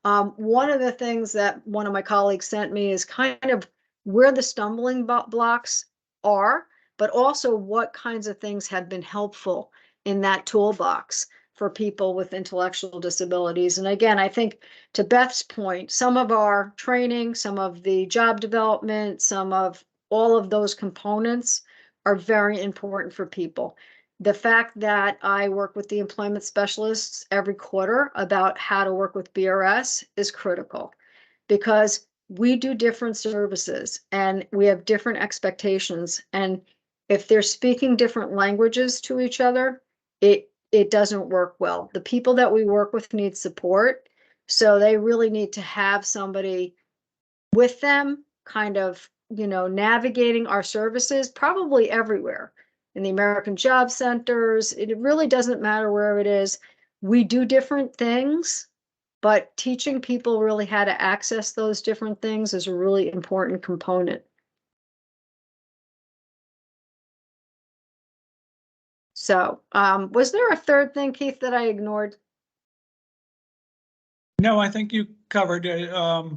D: One of the things that one of my colleagues sent me is kind of where the stumbling blocks are, but also what kinds of things have been helpful in that toolbox for people with intellectual disabilities. And again, I think to Beth's point, some of our training, some of the job development, some of all of those components are very important for people. The fact that I work with the employment specialists every quarter about how to work with BRS is critical, because we do different services and we have different expectations. And if they're speaking different languages to each other, it doesn't work well. The people that we work with need support, so they really need to have somebody with them kind of, you know, navigating our services probably everywhere in the American Job Centers. It really doesn't matter where it is. We do different things, but teaching people really how to access those different things is a really important component. So, was there a third thing, Keith, that I ignored?
A: No, I think you covered it. I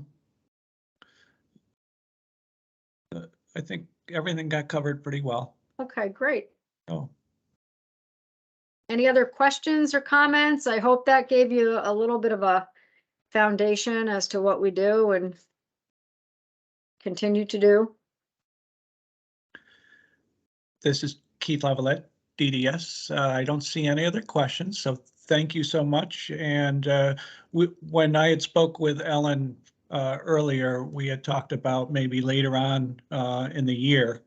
A: think everything got covered pretty well.
D: Okay, great.
A: Oh,
D: Any other questions or comments? I hope that gave you a little bit of a foundation as to what we do and continue to do.
A: this is Keith Lavalette, DDS. I don't see any other questions, so thank you so much. And when I had spoke with Ellen earlier, we had talked about maybe later on in the year,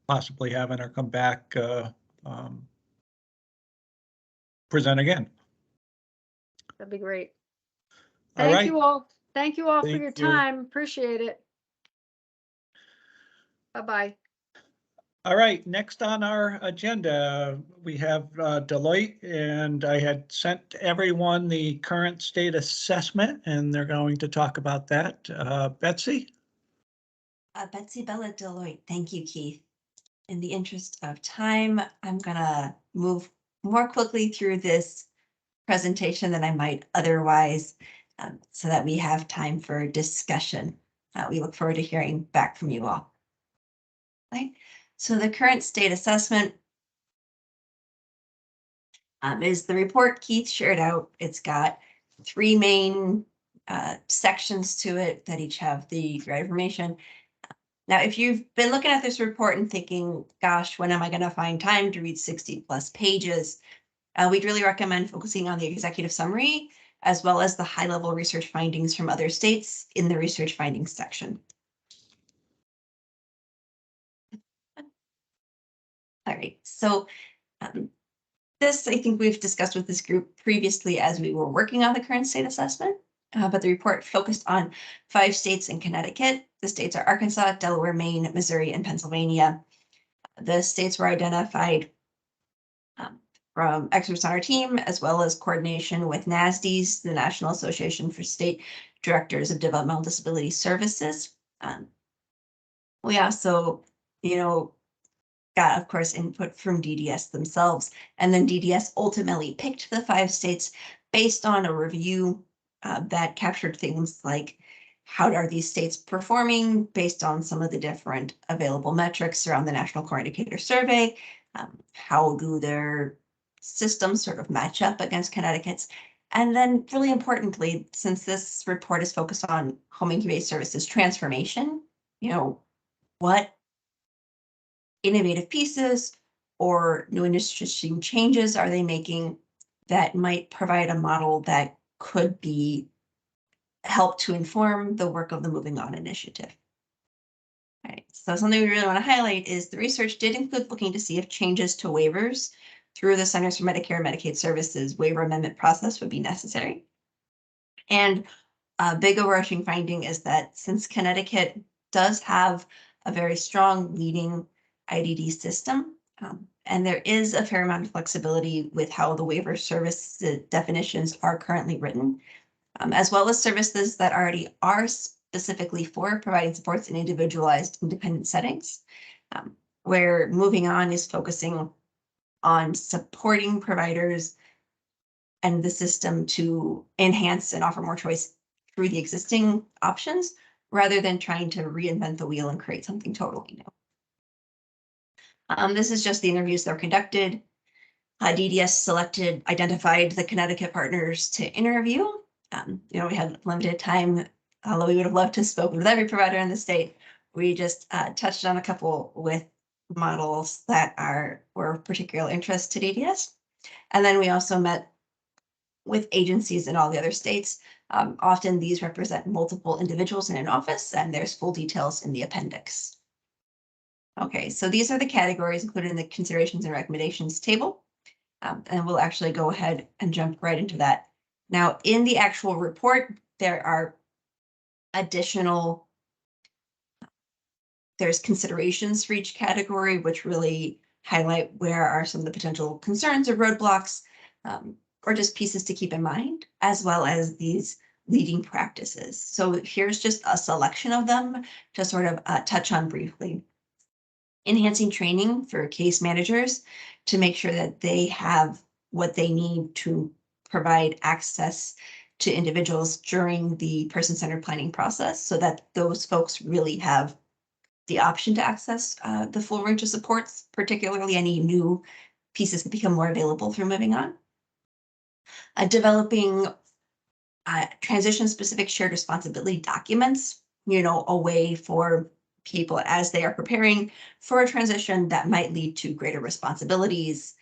A: possibly having her come back, present again.
D: That'd be great.
A: All
D: Thank
A: right.
D: you all. Thank you all for
A: Thank
D: your
A: you.
D: time. Appreciate it. Bye-bye.
A: All right, next on our agenda, we have Deloitte, and I had sent everyone the current state assessment, and they're going to talk about that. Betsy?
H: Betsy Bella Deloitte. Thank you, Keith. In the interest of time, I'm gonna move more quickly through this presentation than I might otherwise, so that we have time for discussion. We look forward to hearing back from you all. Right. So the current state assessment is the report Keith shared out. It's got 3 main sections to it that each have the right information. Now, if you've been looking at this report and thinking, gosh, when am I going to find time to read 60+ pages? We'd really recommend focusing on the executive summary, as well as the high-level research findings from other states in the research findings section. All right, so this, I think we've discussed with this group previously as we were working on the current state assessment, but the report focused on 5 states and Connecticut. The states are Arkansas, Delaware, Maine, Missouri, and Pennsylvania. The states were identified from experts on our team, as well as coordination with NASDS, the National Association for State Directors of Developmental Disability Services. We also, got, of course, input from DDS themselves, and then DDS ultimately picked the 5 states based on a review that captured things like how are these states performing based on some of the different available metrics around the National Core Indicator Survey. How do their systems sort of match up against Connecticut's? And then really importantly, since this report is focused on home incubation services transformation, what innovative pieces or new interesting changes are they making that might provide a model that could be help to inform the work of the Moving On initiative. All right, so something we really want to highlight is the research did include looking to see if changes to waivers through the Centers for Medicare and Medicaid Services waiver amendment process would be necessary. And a big overarching finding is that since Connecticut does have a very strong leading IDD system, and there is a fair amount of flexibility with how the waiver service definitions are currently written, as well as services that already are specifically for providing supports in individualized independent settings, where Moving On is focusing on supporting providers and the system to enhance and offer more choice through the existing options, rather than trying to reinvent the wheel and create something totally new. This is just the interviews that were conducted. DDS identified the Connecticut partners to interview. We had limited time, although we would have loved to spoke with every provider in the state. We just touched on a couple with models that were of particular interest to DDS. And then we also met with agencies in all the other states. Often these represent multiple individuals in an office, and there's full details in the appendix. Okay, so these are the categories included in the considerations and recommendations table. And we'll actually go ahead and jump right into that. Now, in the actual report, there are there's considerations for each category, which really highlight where are some of the potential concerns or roadblocks, or just pieces to keep in mind, as well as these leading practices. So here's just a selection of them to sort of touch on briefly. Enhancing training for case managers to make sure that they have what they need to provide access to individuals during the person-centered planning process, so that those folks really have the option to access the full range of supports, particularly any new pieces that become more available through Moving On. Developing transition-specific shared responsibility documents, a way for people as they are preparing for a transition that might lead to greater responsibilities,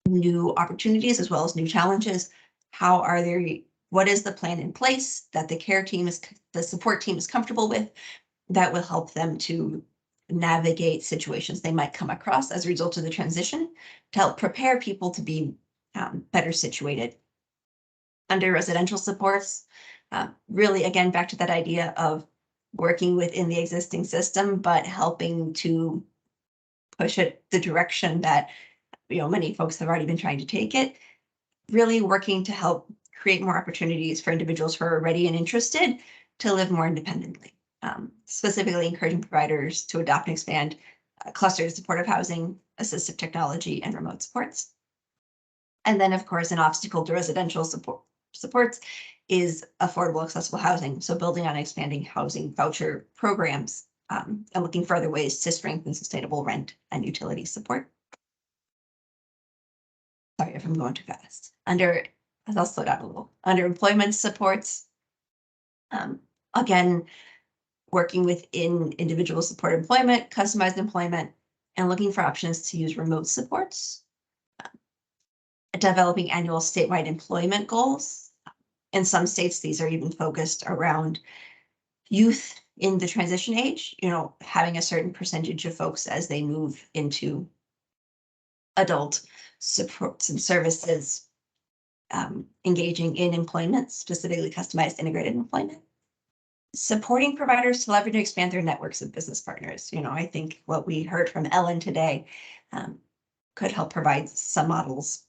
H: new opportunities, as well as new challenges. What is the plan in place that the support team is comfortable with that will help them to navigate situations they might come across as a result of the transition, to help prepare people to be better situated. Under residential supports, really, again, back to that idea of working within the existing system, but helping to push it the direction that many folks have already been trying to take it. Really working to help create more opportunities for individuals who are ready and interested to live more independently. specifically encouraging providers to adopt and expand clustered supportive housing, assistive technology, and remote supports. And then, of course, an obstacle to residential supports is affordable, accessible housing. So building on expanding housing voucher programs and looking for other ways to strengthen sustainable rent and utility support. Sorry if I'm going too fast. I'll slow down a little. Under employment supports, again, working within individual support employment, customized employment, and looking for options to use remote supports. Developing annual statewide employment goals. In some states, these are even focused around youth in the transition age, having a certain percentage of folks as they move into adult supports and services, engaging in employment, specifically customized integrated employment. Supporting providers to leverage and expand their networks of business partners. I think what we heard from Ellen today could help provide some models.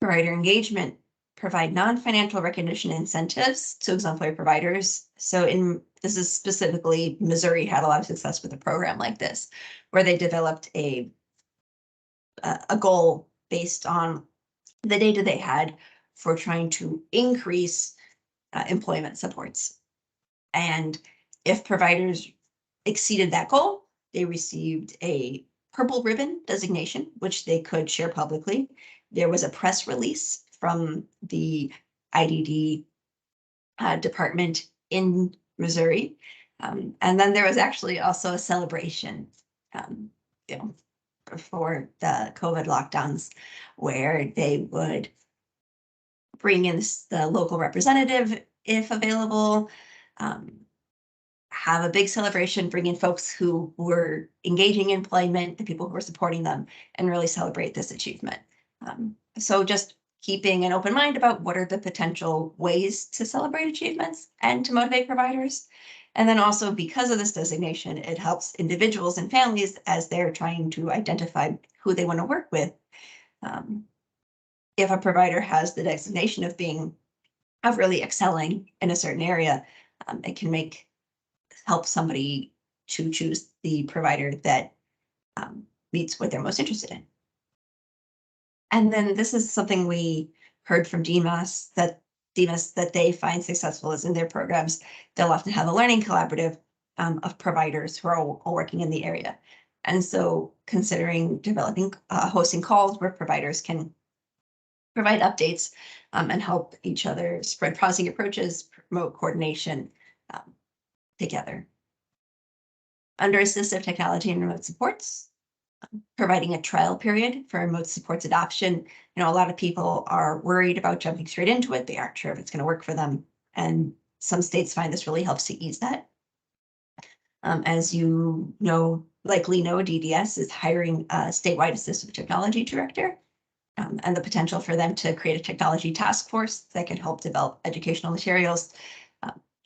H: Provider engagement, provide non-financial recognition incentives to exemplary providers. So this is specifically, Missouri had a lot of success with a program like this, where they developed a goal based on the data they had for trying to increase employment supports. And if providers exceeded that goal, they received a purple ribbon designation, which they could share publicly. There was a press release from the IDD department in Missouri. And then there was actually also a celebration, before the COVID lockdowns, where they would bring in the local representative if available, have a big celebration, bring in folks who were engaging in employment, the people who were supporting them, and really celebrate this achievement. So just keeping an open mind about what are the potential ways to celebrate achievements and to motivate providers. And then also, because of this designation, it helps individuals and families as they're trying to identify who they want to work with. If a provider has the designation of really excelling in a certain area, it can help somebody to choose the provider that meets what they're most interested in. And then this is something we heard from DMAS that they find successful is in their programs. They'll often have a learning collaborative of providers who are all working in the area. And so considering developing, hosting calls where providers can provide updates and help each other spread promising approaches, promote coordination together. Under assistive technology and remote supports, providing a trial period for remote supports adoption. A lot of people are worried about jumping straight into it. They aren't sure if it's going to work for them. And some states find this really helps to ease that. As you likely know, DDS is hiring a statewide assistive technology director. And the potential for them to create a technology task force that can help develop educational materials,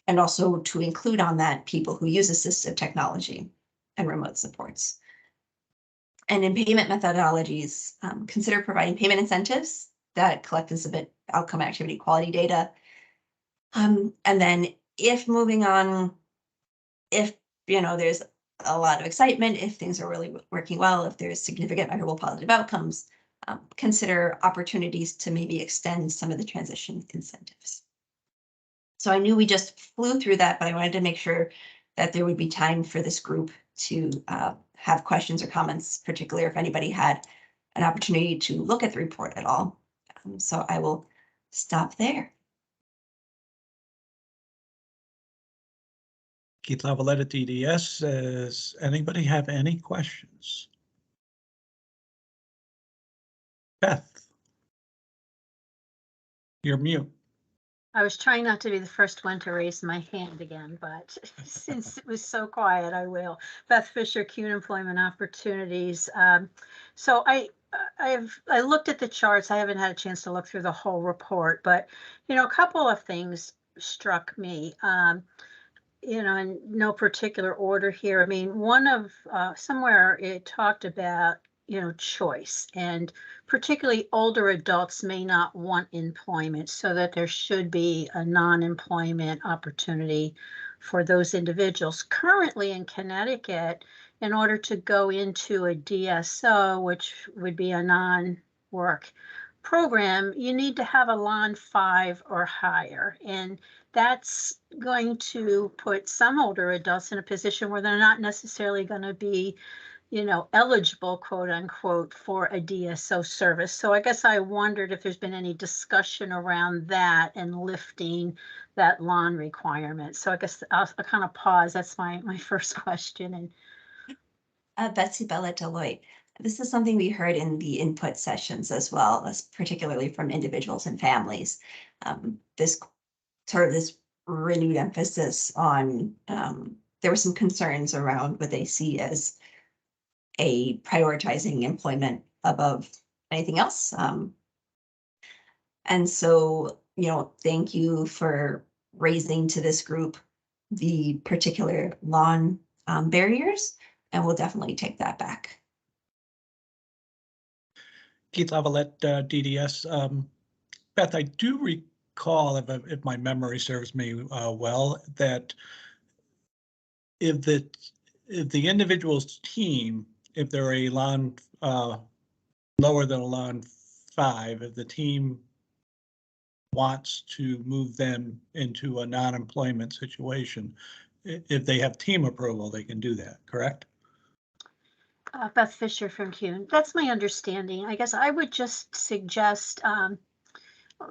H: and also to include on that people who use assistive technology and remote supports. And in payment methodologies, consider providing payment incentives that collect and submit outcome and activity quality data. And then if moving on, if there's a lot of excitement, if things are really working well, if there's significant measurable positive outcomes, consider opportunities to maybe extend some of the transition incentives. So I knew we just flew through that, but I wanted to make sure that there would be time for this group to have questions or comments, particularly if anybody had an opportunity to look at the report at all. So I will stop there.
A: Keith Lavalette at DDS says, anybody have any questions? Beth, you're mute.
F: I was trying not to be the first one to raise my hand again, but since it was so quiet, I will. Beth Fisher, CUNY Employment Opportunities. So I looked at the charts. I haven't had a chance to look through the whole report, but a couple of things struck me. In no particular order here. I mean, one of somewhere it talked about choice, and particularly older adults may not want employment, so that there should be a non-employment opportunity for those individuals. Currently in Connecticut, in order to go into a DSO, which would be a non-work program, you need to have a LON 5 or higher, and that's going to put some older adults in a position where they're not necessarily going to be eligible, quote unquote, for a DSO service. So I guess I wondered if there's been any discussion around that and lifting that LON requirement. So I guess I'll kind of pause. That's my first question. And
H: Betsy Bella Deloitte. This is something we heard in the input sessions as well, as particularly from individuals and families. This renewed emphasis on, there were some concerns around what they see as a prioritizing employment above anything else. And so, thank you for raising to this group the particular LON barriers, and we'll definitely take that back.
A: Keith Lavalette, DDS. Beth, I do recall, if my memory serves me well, that if the individual's team, if they're a LON lower than a LON 5, if the team wants to move them into a non-employment situation, if they have team approval, they can do that, correct?
F: Beth Fisher from CUNY. That's my understanding. I guess I would just suggest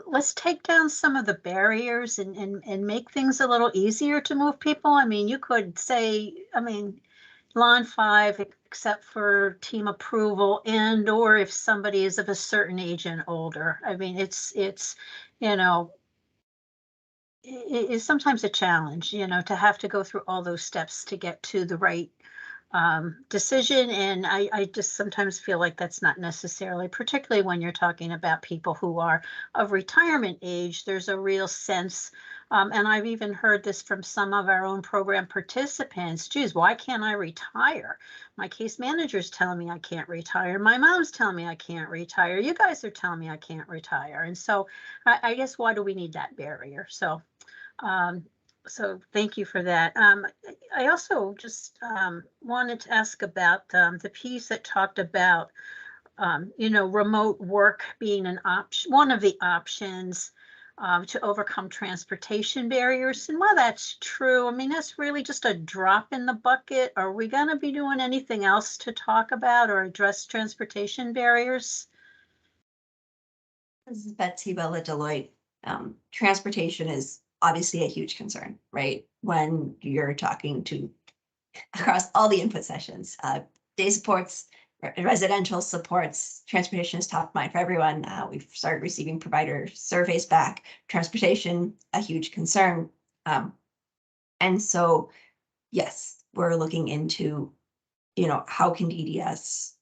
F: let's take down some of the barriers and make things a little easier to move people. I mean, you could say, LON 5, except for team approval, and or if somebody is of a certain age and older. I mean, it's sometimes a challenge, to have to go through all those steps to get to the right decision. And I just sometimes feel like that's not necessarily, particularly when you're talking about people who are of retirement age, there's a real sense. And I've even heard this from some of our own program participants. Geez, why can't I retire? My case manager's telling me I can't retire. My mom's telling me I can't retire. You guys are telling me I can't retire. And so I guess, why do we need that barrier? So thank you for that. I also just wanted to ask about the piece that talked about, remote work being an option, one of the options to overcome transportation barriers. And while that's true, that's really just a drop in the bucket. Are we going to be doing anything else to talk about or address transportation barriers?
H: This is Betsy Bella Deloitte. Transportation is obviously a huge concern, right? When you're talking to across all the input sessions, day supports, residential supports, transportation is top of mind for everyone. We've started receiving provider surveys back. Transportation, a huge concern. And so, yes, we're looking into, how can DDS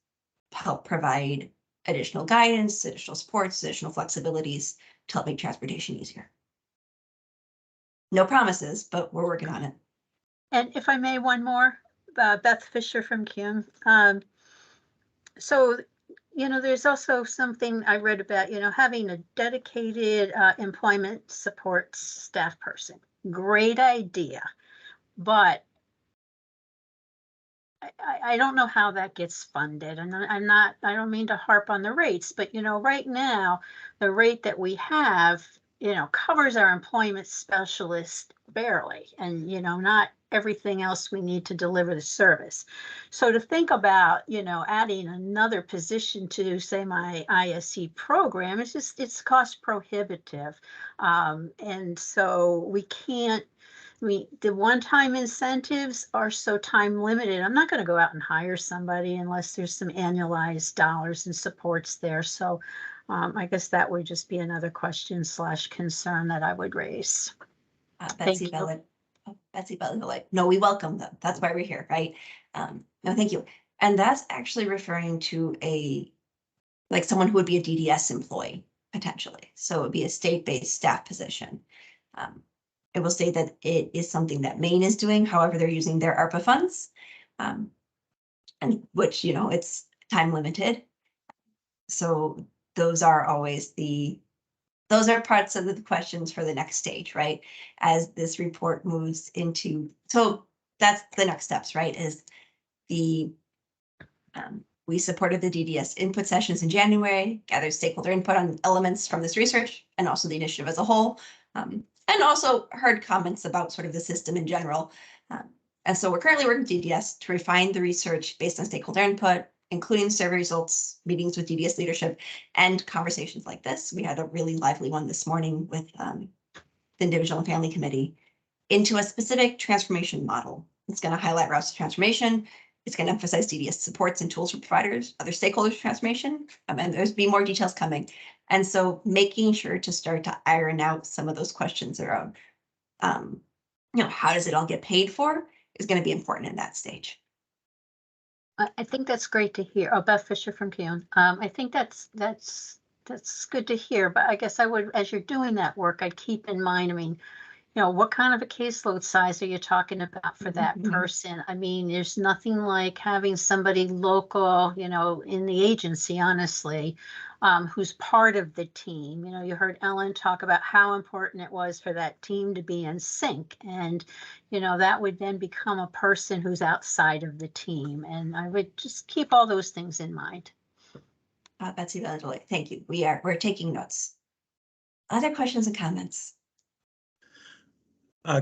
H: help provide additional guidance, additional supports, additional flexibilities to help make transportation easier. No promises, but we're working on it.
F: And if I may, one more, Beth Fisher from CUNY. So, there's also something I read about, having a dedicated employment support staff person. Great idea, but I don't know how that gets funded. And I don't mean to harp on the rates, but, right now, the rate that we have, covers our employment specialist barely, and, not everything else we need to deliver the service. So to think about, adding another position to, say, my ISE program, it's cost prohibitive. And so we can't, the one-time incentives are so time limited. I'm not going to go out and hire somebody unless there's some annualized dollars and supports there. So I guess that would just be another question / concern that I would raise.
H: Betsy Bella, no, we welcome them. That's why we're here, right? No, thank you. And that's actually referring to someone who would be a DDS employee, potentially. So it would be a state-based staff position. It will say that it is something that Maine is doing. However, they're using their ARPA funds, and which, it's time limited. So those are always those are parts of the questions for the next stage, right? As this report moves into, so that's the next steps, right? Is we supported the DDS input sessions in January, gathered stakeholder input on elements from this research and also the initiative as a whole, and also heard comments about sort of the system in general. And so we're currently working with DDS to refine the research based on stakeholder input, including survey results, meetings with DDS leadership, and conversations like this. We had a really lively one this morning with the Individual and Family Committee into a specific transformation model. It's going to highlight routes to transformation. It's going to emphasize DDS supports and tools for providers, other stakeholders transformation, and there's be more details coming. And so making sure to start to iron out some of those questions around, how does it all get paid for is going to be important in that stage.
F: I think that's great to hear. Oh, Beth Fisher from Keon. I think that's good to hear, but I guess I would, as you're doing that work, I'd keep in mind, I mean, what kind of a caseload size are you talking about for that person? I mean, there's nothing like having somebody local, in the agency, honestly, who's part of the team. You heard Ellen talk about how important it was for that team to be in sync. And, that would then become a person who's outside of the team. And I would just keep all those things in mind.
H: Betsy Valladolid, thank you. We're taking notes. Other questions and comments?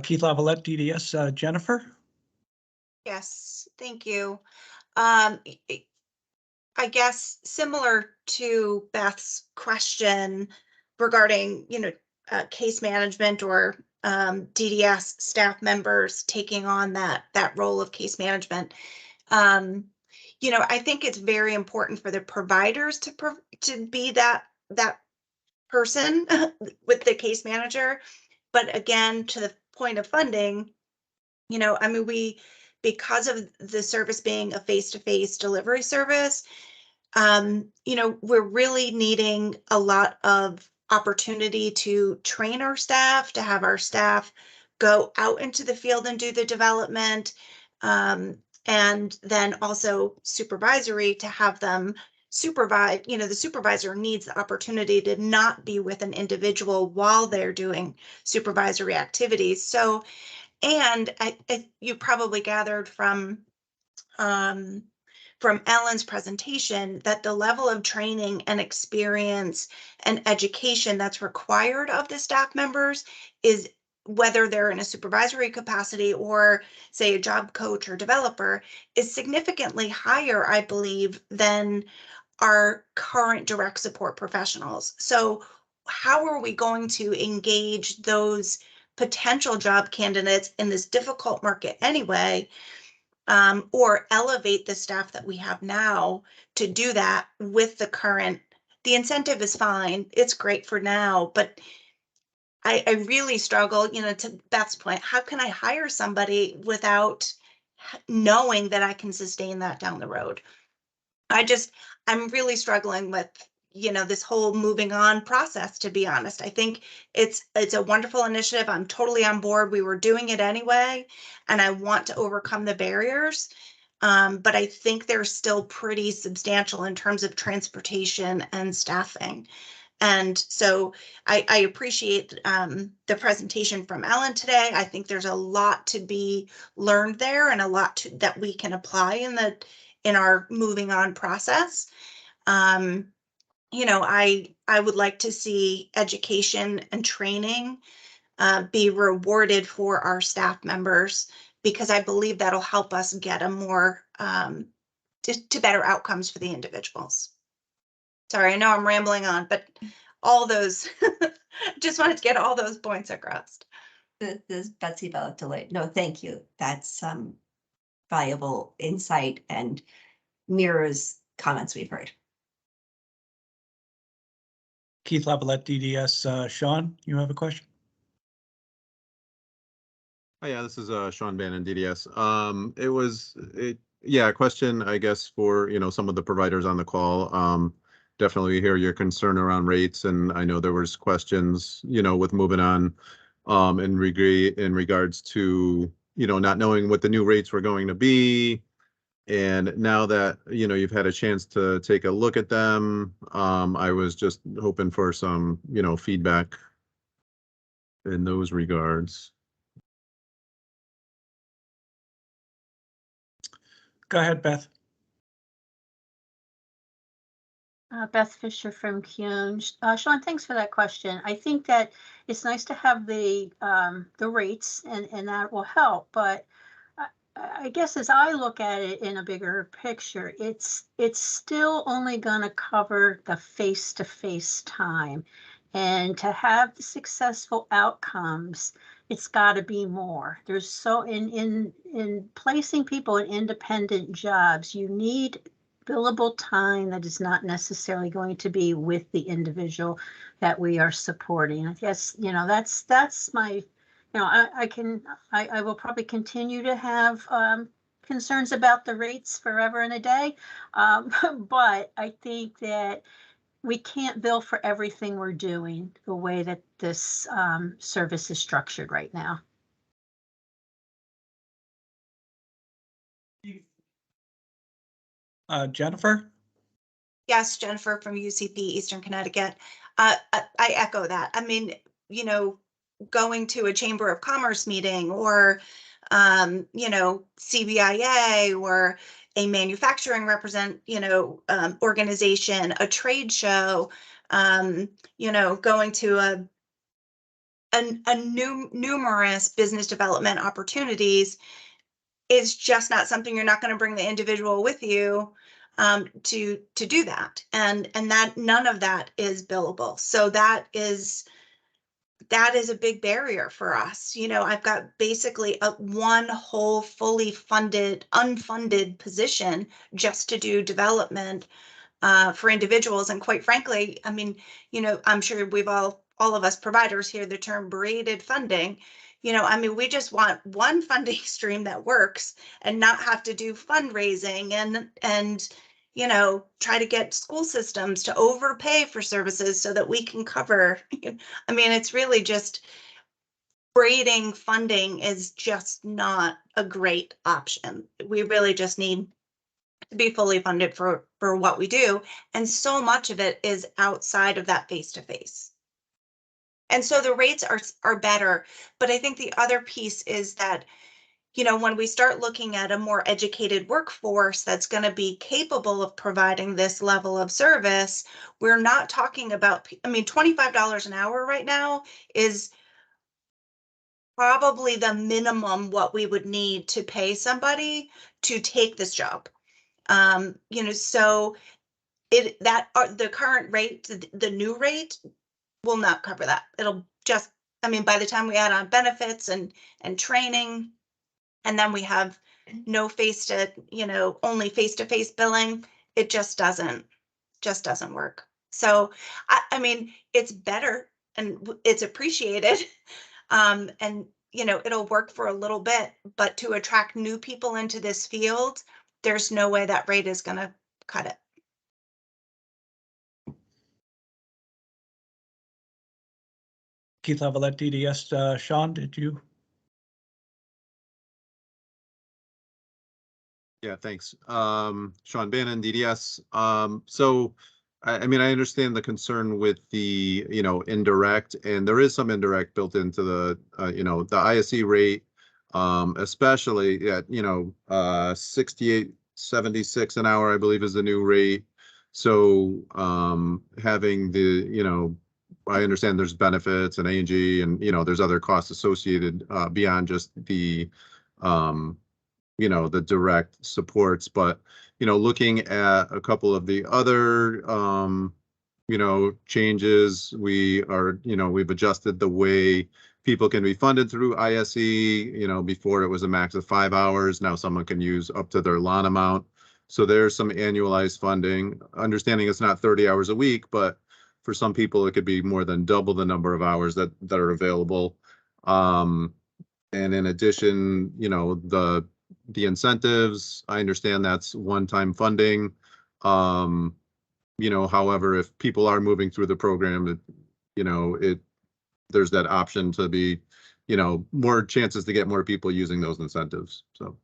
A: Keith Lavalette, DDS. Jennifer?
E: Yes, thank you. I guess similar to Beth's question regarding, case management or DDS staff members taking on that role of case management. I think it's very important for the providers to be that person with the case manager. But again, to the point of funding, because of the service being a face-to-face delivery service, we're really needing a lot of opportunity to train our staff, to have our staff go out into the field and do the development, and then also supervisory to have them supervise. The supervisor needs the opportunity to not be with an individual while they're doing supervisory activities. So, and you probably gathered from Ellen's presentation that the level of training and experience and education that's required of the staff members is, whether they're in a supervisory capacity or say a job coach or developer, is significantly higher, I believe, than our current direct support professionals. So how are we going to engage those potential job candidates in this difficult market anyway? Or elevate the staff that we have now to do that with the incentive is fine. It's great for now, but I really struggle, to Beth's point, how can I hire somebody without knowing that I can sustain that down the road? I'm really struggling with, this whole moving on process, to be honest. I think it's a wonderful initiative. I'm totally on board. We were doing it anyway, and I want to overcome the barriers. But I think they're still pretty substantial in terms of transportation and staffing. And so I appreciate the presentation from Ellen today. I think there's a lot to be learned there and a lot that we can apply in our moving on process. I would like to see education and training be rewarded for our staff members, because I believe that'll help us get a more to better outcomes for the individuals. Sorry, I know I'm rambling on, but all those, just wanted to get all those points across.
H: This is Betsy Valladolid. No, thank you. That's valuable insight and mirrors comments we've heard.
A: Keith Lavalette, DDS. Sean, you have a question?
I: Oh, yeah, this is Sean Bannon, DDS. A question, I guess, for some of the providers on the call. Definitely hear your concern around rates, and I know there was questions, with moving on, in regards to not knowing what the new rates were going to be, And now that, you know, you've had a chance to take a look at them, I was just hoping for some, you know, feedback in those regards.
A: Go ahead, Beth.
F: Beth Fisher from Kuhn. Sean, thanks for that question. I think that it's nice to have the rates and that will help, but I guess as I look at it in a bigger picture, it's still only going to cover the face-to-face time. And to have the successful outcomes, it's got to be more. There's so in placing people in independent jobs, you need billable time that is not necessarily going to be with the individual that we are supporting. I guess, you know, that's my, you know, I will probably continue to have concerns about the rates forever and a day. But I think that we can't bill for everything we're doing the way that this service is structured right now.
A: Jennifer?
E: Yes, Jennifer from UCP Eastern Connecticut. I echo that. I mean, you know, going to a Chamber of Commerce meeting or, you know, CBIA or a manufacturing organization, a trade show, you know, going to numerous business development opportunities is just not something. You're not going to bring the individual with you to do that, and that none of that is billable. So that is a big barrier for us. You know, I've got basically one whole fully funded, unfunded position just to do development for individuals. And quite frankly, I mean, you know, I'm sure we've all of us providers hear the term braided funding. You know, I mean, we just want one funding stream that works and not have to do fundraising and you know, try to get school systems to overpay for services so that we can cover. I mean, it's really just braiding funding is just not a great option. We really just need to be fully funded for what we do. And so much of it is outside of that face-to-face. And so the rates are better. But I think the other piece is that, you know, when we start looking at a more educated workforce that's going to be capable of providing this level of service, we're not talking about, I mean, $25 an hour right now is probably the minimum what we would need to pay somebody to take this job. You know, so the current rate, the new rate will not cover that. It'll just, I mean, by the time we add on benefits and training, and then we have no only face-to-face billing, it just doesn't work. So, I mean, it's better and it's appreciated. And, you know, it'll work for a little bit, but to attract new people into this field, there's no way that rate is going to cut it.
A: Keith level at DDS. Sean, did you?
I: Yeah, thanks. Sean Bannon, DDS. So, I mean, I understand the concern with the, you know, indirect, and there is some indirect built into the, you know, the ISE rate, especially at, you know, 68.76 an hour, I believe is the new rate. So, having the, you know, I understand there's benefits and A&G and, you know, there's other costs associated beyond just the, you know, the direct supports, but, you know, looking at a couple of the other, you know, changes, we are, you know, we've adjusted the way people can be funded through ISE. You know, before it was a max of 5 hours. Now someone can use up to their LON amount. So there's some annualized funding. Understanding it's not 30 hours a week, but for some people it could be more than double the number of hours that are available. And in addition, you know, the incentives, I understand that's one-time funding. You know, however, if people are moving through the program, you know, there's that option to be, you know, more chances to get more people using those incentives. So.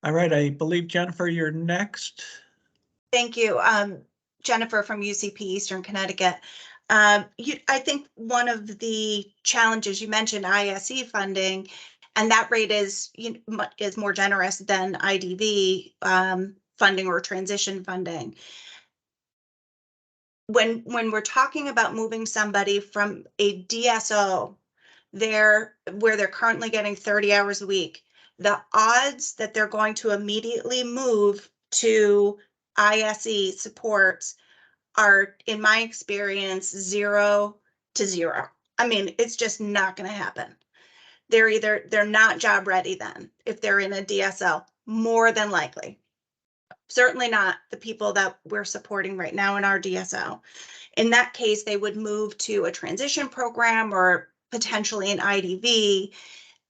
A: All right, I believe Jennifer, you're next.
E: Thank you. Jennifer from UCP Eastern Connecticut. I think one of the challenges you mentioned, ISE funding, and that rate is more generous than IDV funding or transition funding. When we're talking about moving somebody from a DSO where they're currently getting 30 hours a week, the odds that they're going to immediately move to ISE supports are, in my experience, 0 to 0. I mean, it's just not going to happen. They're not job ready then if they're in a DSL, more than likely. Certainly not the people that we're supporting right now in our DSL. In that case, they would move to a transition program or potentially an IDV,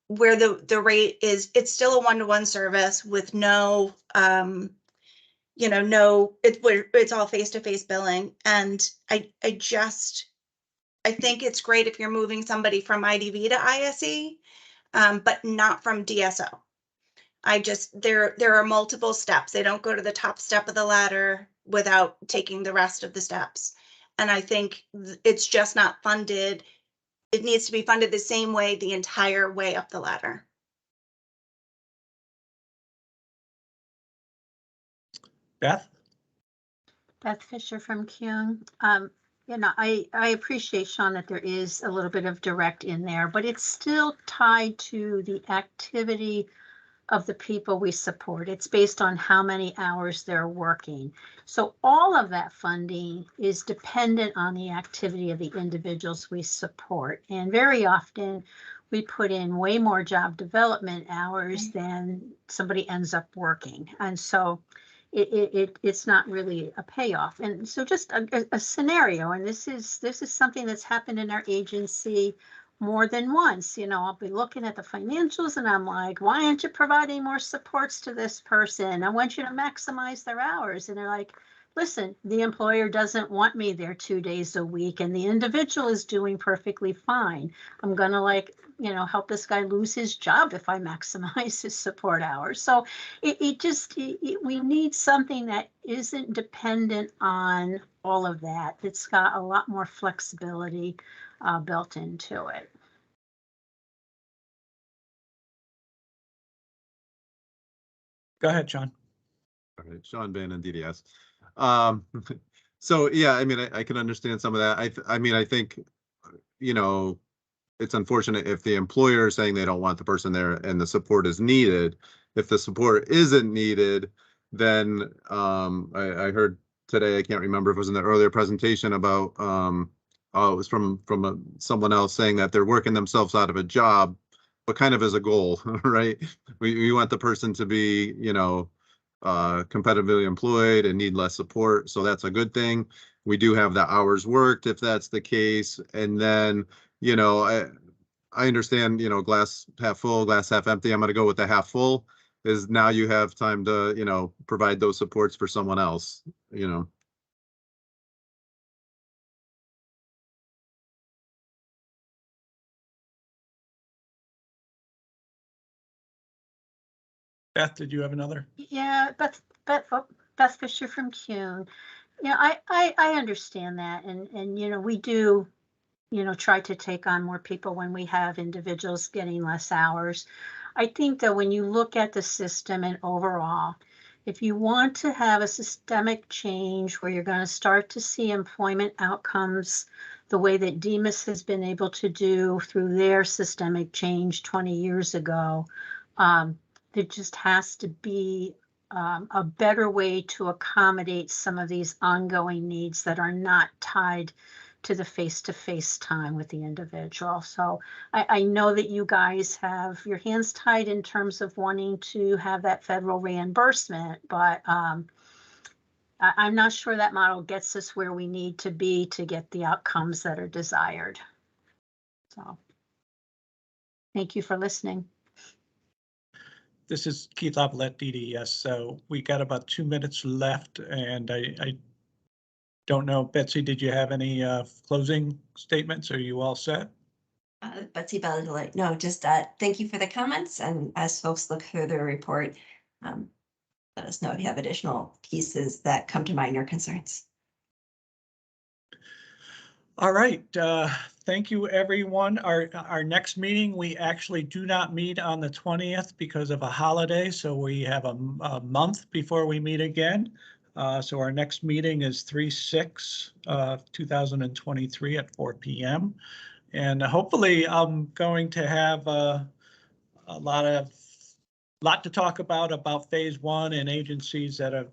E: where the rate is, it's still a one-to-one service with no it's all face-to-face billing. And I think it's great if you're moving somebody from IDV to ISE, but not from DSO. There are multiple steps. They don't go to the top step of the ladder without taking the rest of the steps. And I think it's just not funded. It needs to be funded the same way the entire way up the ladder.
A: Beth?
F: Beth Fisher from Kuhn. I appreciate, Sean, that there is a little bit of direct in there, but it's still tied to the activity of the people we support. It's based on how many hours they're working. So all of that funding is dependent on the activity of the individuals we support. And very often we put in way more job development hours than somebody ends up working. And so it's not really a payoff. And so just a scenario, and this is something that's happened in our agency more than once. I'll be looking at the financials and I'm like, why aren't you providing more supports to this person? I want you to maximize their hours. And they're like, listen, the employer doesn't want me there 2 days a week and the individual is doing perfectly fine. I'm going to help this guy lose his job if I maximize his support hours. So we need something that isn't dependent on all of that. It's got a lot more flexibility built into it.
A: Go ahead, Sean.
I: All right, Sean Bannon, DDS. So yeah, I mean, I can understand some of that. I think, it's unfortunate if the employer is saying they don't want the person there and the support is needed. If the support isn't needed, then I heard today, I can't remember if it was in the earlier presentation about, it was from someone else saying that they're working themselves out of a job, but kind of as a goal, right? We want the person to be, competitively employed and need less support. So that's a good thing. We do have the hours worked if that's the case. And then, I understand, glass half full, glass half empty. I'm going to go with the half full, is now you have time to, provide those supports for someone else,
A: Beth, did you have another?
F: Yeah, Beth Fisher from Kuhn. Yeah, I understand that. And we do, try to take on more people when we have individuals getting less hours. I think that when you look at the system and overall, if you want to have a systemic change where you're going to start to see employment outcomes the way that DEMIS has been able to do through their systemic change 20 years ago, there just has to be a better way to accommodate some of these ongoing needs that are not tied to the face-to-face time with the individual. So I know that you guys have your hands tied in terms of wanting to have that federal reimbursement, but I'm not sure that model gets us where we need to be to get the outcomes that are desired. So thank you for listening.
A: This is Keith Lavalette, DDS. So we got about 2 minutes left, and I don't know, Betsy, did you have any closing statements? Are you all set?
H: Betsy Bellagile, no, just thank you for the comments. And as folks look through the report, Let us know if you have additional pieces that come to mind or concerns.
A: All right, thank you, everyone. Our next meeting, we actually do not meet on the 20th because of a holiday, so we have a month before we meet again. So our next meeting is 3/6, 2023 at 4 p.m. And hopefully I'm going to have a lot to talk about phase one and agencies that have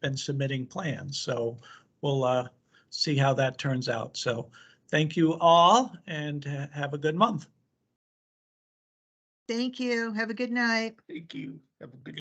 A: been submitting plans. So we'll see how that turns out. So thank you all and have a good month.
J: Thank you. Have a good night.
B: Thank you. Have a good